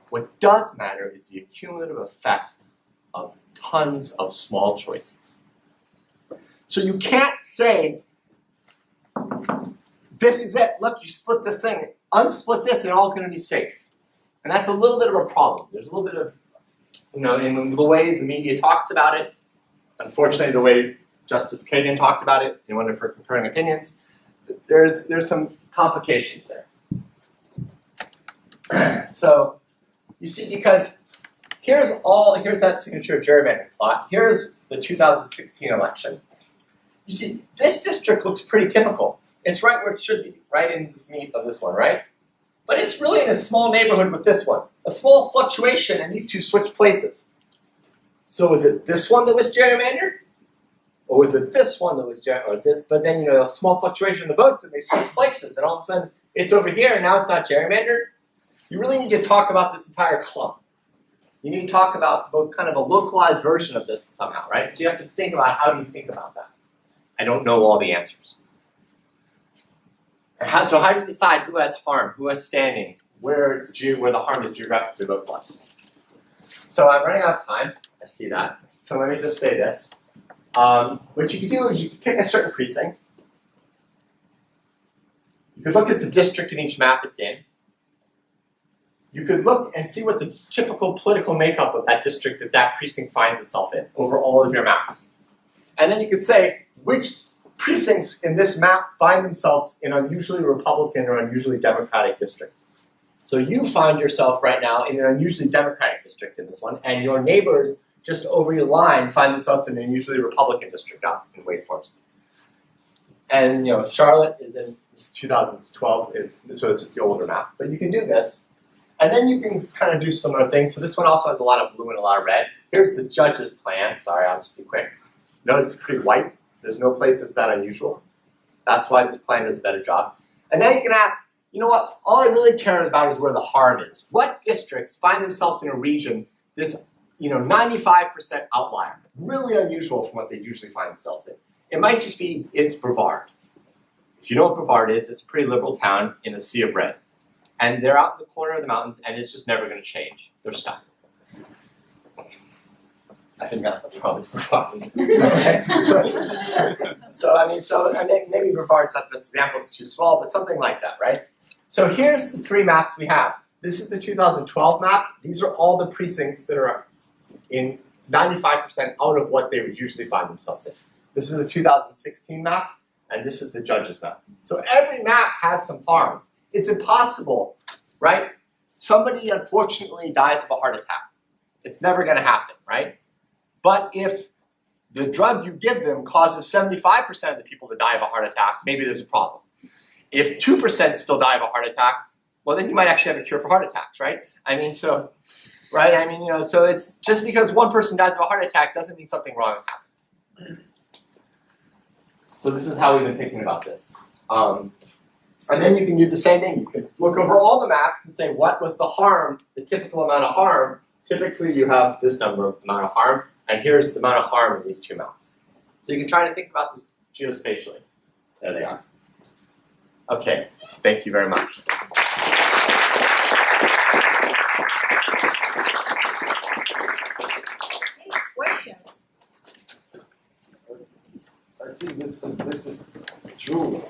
What does matter is the accumulative effect of tons of small choices. So you can't say, this is it. Look, you split this thing. Unsplit this, and all's going to be safe. And that's a little bit of a problem. There's a little bit of, in the way the media talks about it, unfortunately, the way Justice Kagan talked about it in one of her concurring opinions, there's some complications there. So you see, because here's that signature gerrymandering plot. Here's the 2016 election. You see, this district looks pretty typical. It's right where it should be, right in this meat of this one, right? But it's really in a small neighborhood with this one. A small fluctuation, and these two switch places. So was it this one that was gerrymandered? Or was it this one that was gerrymandered? But then, a small fluctuation in the votes, and they switch places, and all of a sudden, it's over here, and now it's not gerrymandered? You really need to talk about this entire clump. You need to talk about both kind of a localized version of this somehow, right? So you have to think about, how do you think about that? I don't know all the answers. So how do you decide who has harm, who has standing, where the harm is geographically localized? So I'm running out of time. I see that. So let me just say this. What you can do is you can pick a certain precinct. You could look at the district in each map it's in. You could look and see what the typical political makeup of that district that precinct finds itself in over all of your maps. And then you could say, which precincts in this map find themselves in unusually Republican or unusually Democratic districts. So you find yourself right now in an unusually Democratic district in this one, and your neighbors just over your line find themselves in an unusually Republican district out in Wake Forest. And Charlotte is in 2012, so it's the older map. But you can do this, and then you can kind of do similar things. So this one also has a lot of blue and a lot of red. Here's the judge's plan. Sorry, I'll just be quick. Notice it's pretty white. There's no place that's that unusual. That's why this plan does a better job. And then you can ask, you know what? All I really care about is where the harm is. What districts find themselves in a region that's 95% outlier, really unusual from what they usually find themselves in? It might just be it's Brevard. If you know what Brevard is, it's a pretty liberal town in a sea of red. And they're out in the corner of the mountains, and it's just never going to change. They're stuck. I think that's probably Brevard. So maybe Brevard's not the best example, it's too small, but something like that, right? So here's the three maps we have. This is the 2012 map. These are all the precincts that are in 95% out of what they would usually find themselves in. This is the 2016 map, and this is the judge's map. So every map has some harm. It's impossible, right? Somebody unfortunately dies of a heart attack. It's never going to happen, right? But if the drug you give them causes 75% of the people to die of a heart attack, maybe there's a problem. If 2% still die of a heart attack, well, then you might actually have a cure for heart attacks, right? So it's just because one person dies of a heart attack doesn't mean something wrong happened. So this is how we've been thinking about this. And then you can do the same thing. You can look over all the maps and say, what was the harm, the typical amount of harm? Typically, you have this amount of harm, and here's the amount of harm in these two maps. So you can try to think about this geospatially. There they are. Okay, thank you very much. Questions? I think this is true,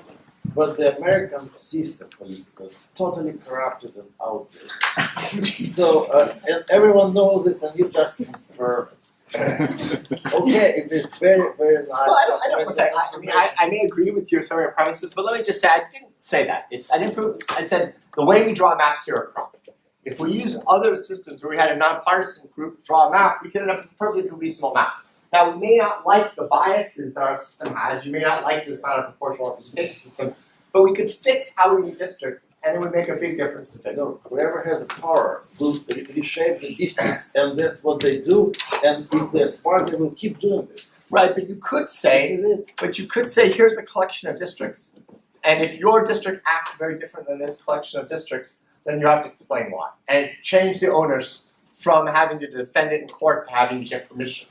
but the American system political is totally corrupted and outdated. So everyone knows this, and you just confirm it. Okay, it is very, very nice. Well, I may agree with your summary of premises, but let me just say I didn't say that. I said the way we draw maps here are corrupt. If we use other systems where we had a nonpartisan group draw a map, we could end up with a perfectly reasonable map. Now, we may not like the biases that our system has. You may not like this non-proportional representation system, but we could fix how we redistrict, and it would make a big difference to fix it. No, whoever has the power will reshape the districts, and that's what they do. And if they're smart, they will keep doing this. Right, but you could say, here's a collection of districts, and if your district acts very different than this collection of districts, then you have to explain why, and change the owners from having to defend it in court to having to get permission.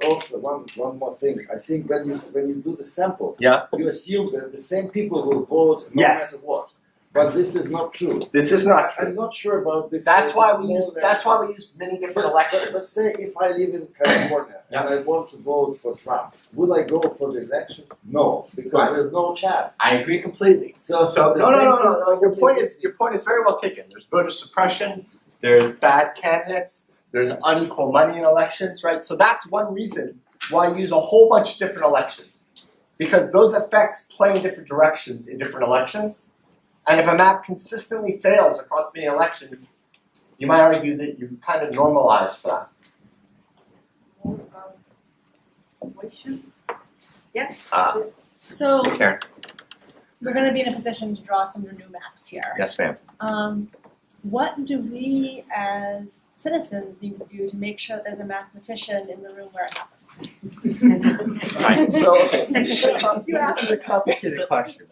Also, one more thing. I think when you do the sample, Yeah. you assume that the same people will vote no Yes. matter what. But this is not true. This is not true. I'm not sure about this. That's why we use many different elections. But say if I live in California and I want to vote for Trump, will I go for the election? No, because Right. there's no chance. I agree completely. So No. Your point is very well taken. There's voter suppression. There's bad candidates. There's unequal money in elections, right? So that's one reason why I use a whole bunch of different elections, because those effects play in different directions in different elections. And if a map consistently fails across many elections, you might argue that you've kind of normalized for that. Questions? Yes. So Karen. we're going to be in a position to draw some new maps here. Yes, ma'am. What do we as citizens need to do to make sure that there's a mathematician in the room where it happens? Right. So this is a complicated question.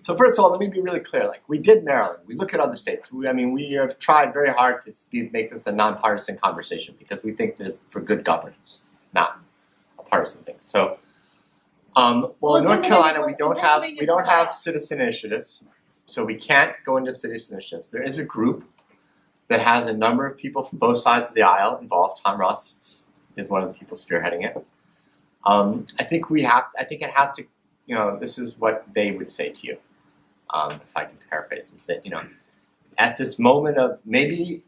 So first of all, let me be really clear. Like we did Maryland. We look at other states. We have tried very hard to make this a nonpartisan conversation because we think that it's for good governance, not a partisan thing. So, in North Carolina, we don't have citizen initiatives, so we can't go into citizen initiatives. There is a group that has a number of people from both sides of the aisle involved. Tom Ross is one of the people spearheading it. I think it has to. This is what they would say to you, if I can paraphrase this. That at this moment of maybe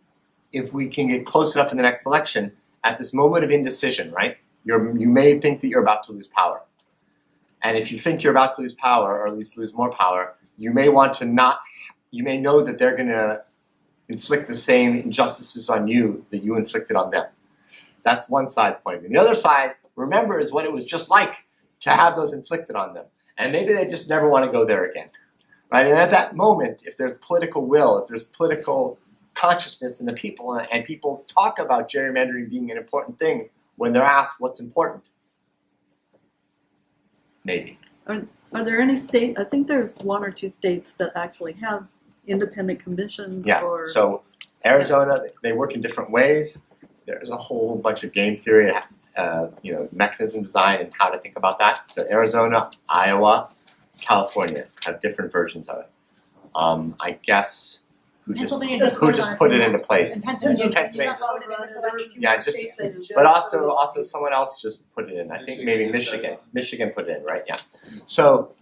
if we can get close enough in the next election, at this moment of indecision, right? You may think that you're about to lose power, and if you think you're about to lose power, or at least lose more power, you may want to not. You may know that they're going to inflict the same injustices on you that you inflicted on them. That's one side's point of view. The other side, remember, is what it was just like to have those inflicted on them. And maybe they just never want to go there again. Right? And at that moment, if there's political will, if there's political consciousness in the people, and people talk about gerrymandering being an important thing when they're asked what's important, maybe. Are there any states, I think there's one or two states that actually have independent commissions? Yes, so Arizona, they work in different ways. There's a whole bunch of game theory, mechanism design and how to think about that. So Arizona, Iowa, California have different versions of it. I guess who just put it into place. Pennsylvania. Yeah, but also someone else just put it in. I think maybe Michigan put it in, right? Yeah. So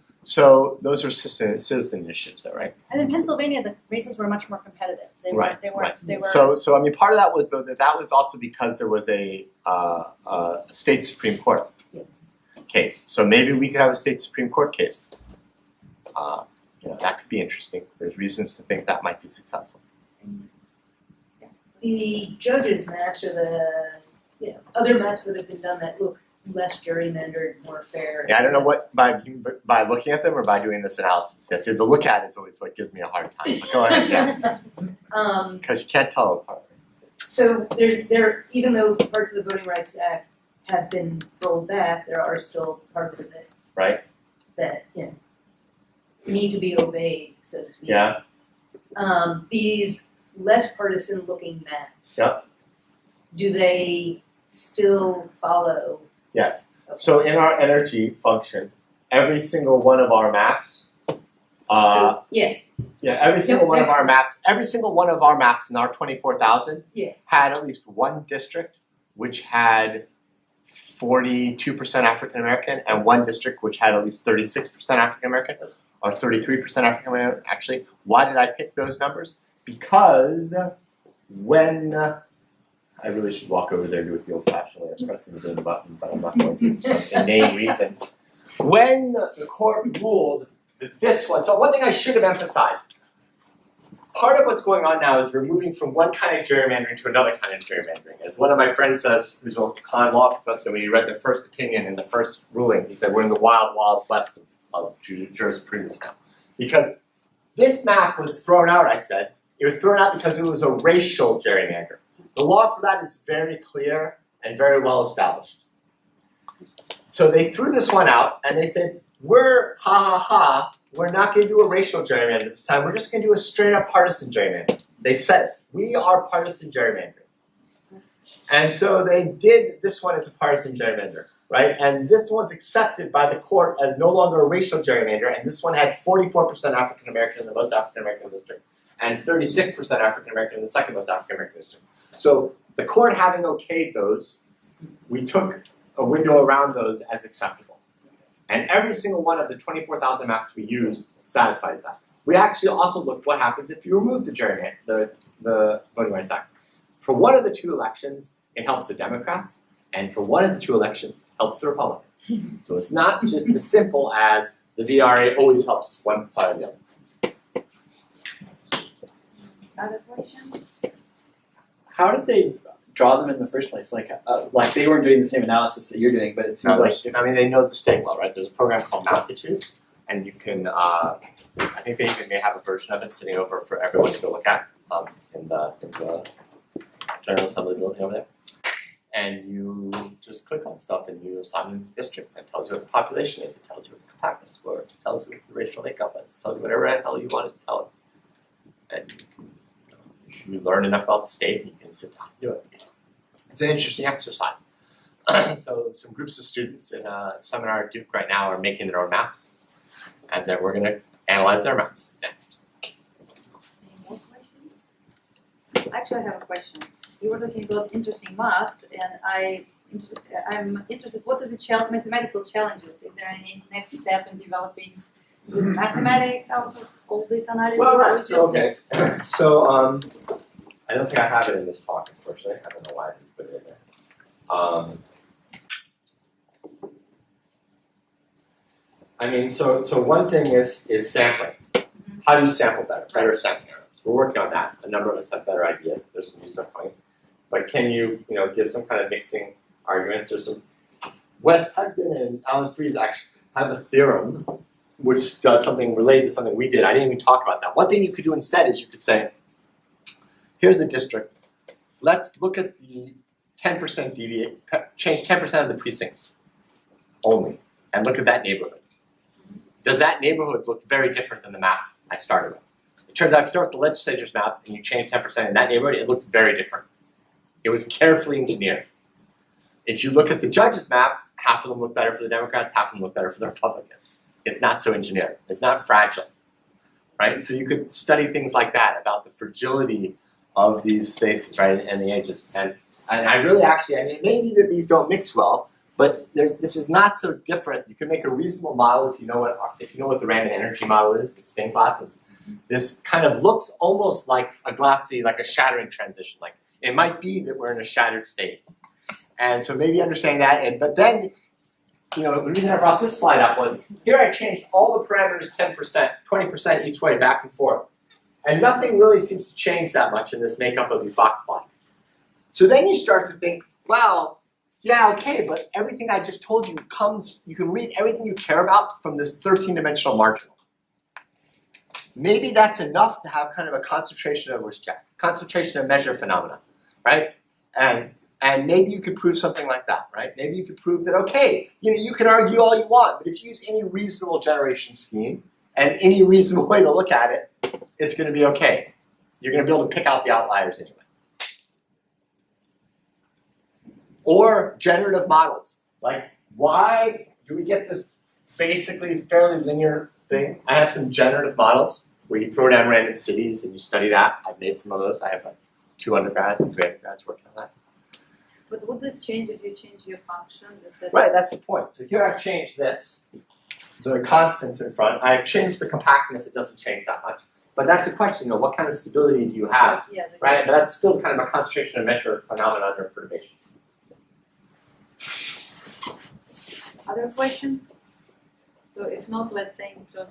those are citizen initiatives, though, right? And in Pennsylvania, the races were much more competitive. They were. So part of that was though that was also because there was a state Supreme Court case. So maybe we could have a state Supreme Court case. That could be interesting. There's reasons to think that might be successful. The judges' maps are the other maps that have been done that look less gerrymandered, more fair. Yeah, I don't know what by looking at them or by doing this analysis. Yes, the look at it is always what gives me a hard time. But go ahead, yeah. Because you can't tell apart. So there, even though parts of the Voting Rights Act have been rolled back, there are still parts of it that need to be obeyed, so to speak. Yeah. These less partisan looking maps. Yep. Do they still follow? Yes. So in our energy function, every single one of our maps. Every single one of our maps in our 24,000 had at least one district which had 42% African American and one district which had at least 36% African American or 33% African American. Actually, why did I pick those numbers? Because when I really should walk over there and do it the old-fashioned way of pressing the button, but I'm not going to for some inane reason. When the court ruled that this one, so one thing I should have emphasized, part of what's going on now is we're moving from one kind of gerrymandering to another kind of gerrymandering. As one of my friends says, who's a con law professor, when he read the first opinion in the first ruling, he said, we're in the wild, wild west of jurisprudence now. Because this map was thrown out, I said. It was thrown out because it was a racial gerrymander. The law for that is very clear and very well established. So they threw this one out, and they said, we're not going to do a racial gerrymander this time. We're just going to do a straight-up partisan gerrymander. They said it. We are partisan gerrymandering. And so they did this one as a partisan gerrymander, right? And this one's accepted by the court as no longer a racial gerrymander, and this one had 44% African American in the most African American district, and 36% African American in the second most African American district. So the court having okayed those, we took a window around those as acceptable. And every single one of the 24,000 maps we used satisfied that. We actually also looked what happens if you remove the gerrymander, the Voting Rights Act. For one of the two elections, it helps the Democrats, and for one of the two elections, it helps the Republicans. So it's not just as simple as the VRA always helps one side or the other. Other questions? How did they draw them in the first place? Like they weren't doing the same analysis that you're doing, but it seems like I mean, they know the state well, right? There's a program called Mathematician, and you can, I think they even may have a version of it sitting over for everyone to go look at in the General Assembly building over there. And you just click on stuff and you assign them districts, and it tells you what the population is, it tells you what the compactness score is, it tells you what the racial makeup is, it tells you whatever the hell you want it to tell it. And you learn enough about the state and you can sit down and do it. It's an interesting exercise. So some groups of students in a seminar at Duke right now are making their own maps, and then we're going to analyze their maps next. Any more questions? Actually, I have a question. You were talking about interesting math, and I'm interested. What is the mathematical challenges? Is there any next step in developing mathematics out of all this analysis? Well, right. So okay. So I don't think I have it in this talk, unfortunately. I don't know why I didn't put it in there. I mean, so one thing is sampling. How do you sample better sampling errors? We're working on that. A number of us have better ideas. There's some new stuff coming. But can you give some kind of mixing arguments? There's some. Wes Hudson and Alan Fries actually have a theorem which does something related to something we did. I didn't even talk about that. One thing you could do instead is you could say, here's a district. Let's look at the 10% deviate, change 10% of the precincts only, and look at that neighborhood. Does that neighborhood look very different than the map I started with? It turns out if you start with the legislature's map and you change 10% in that neighborhood, it looks very different. It was carefully engineered. If you look at the judge's map, half of them look better for the Democrats, half of them look better for the Republicans. It's not so engineered. It's not fragile, right? So you could study things like that about the fragility of these spaces, right, and the edges. And I really actually, I mean, it may be that these don't mix well, but this is not so different. You can make a reasonable model if you know what the random energy model is, the spin classes. This kind of looks almost like a glassy, like a shattering transition. Like it might be that we're in a shattered state. And so maybe understanding that, but then, the reason I brought this slide up was, here I changed all the parameters 10%, 20% each way, back and forth. And nothing really seems to change that much in this makeup of these box plots. So then you start to think, well, yeah, okay, but everything I just told you you can read everything you care about from this 13-dimensional marginal. Maybe that's enough to have kind of a concentration of measure phenomena, right? And maybe you could prove something like that, right? Maybe you could prove that, okay, you can argue all you want, but if you use any reasonable generation scheme and any reasonable way to look at it, it's going to be okay. You're going to be able to pick out the outliers anyway. Or generative models. Like, why do we get this basically fairly linear thing? I have some generative models where you throw down random cities and you study that. I've made some of those. I have 2 undergrads, 3 undergrads working on that. But would this change if you change your function? Right, that's the point. So here I've changed this, the constants in front. I've changed the compactness. It doesn't change that much. But that's a question, what kind of stability do you have? Yeah, right? But that's still kind of a concentration of measure phenomenon under perturbation. Other questions? So if not, let's thank John.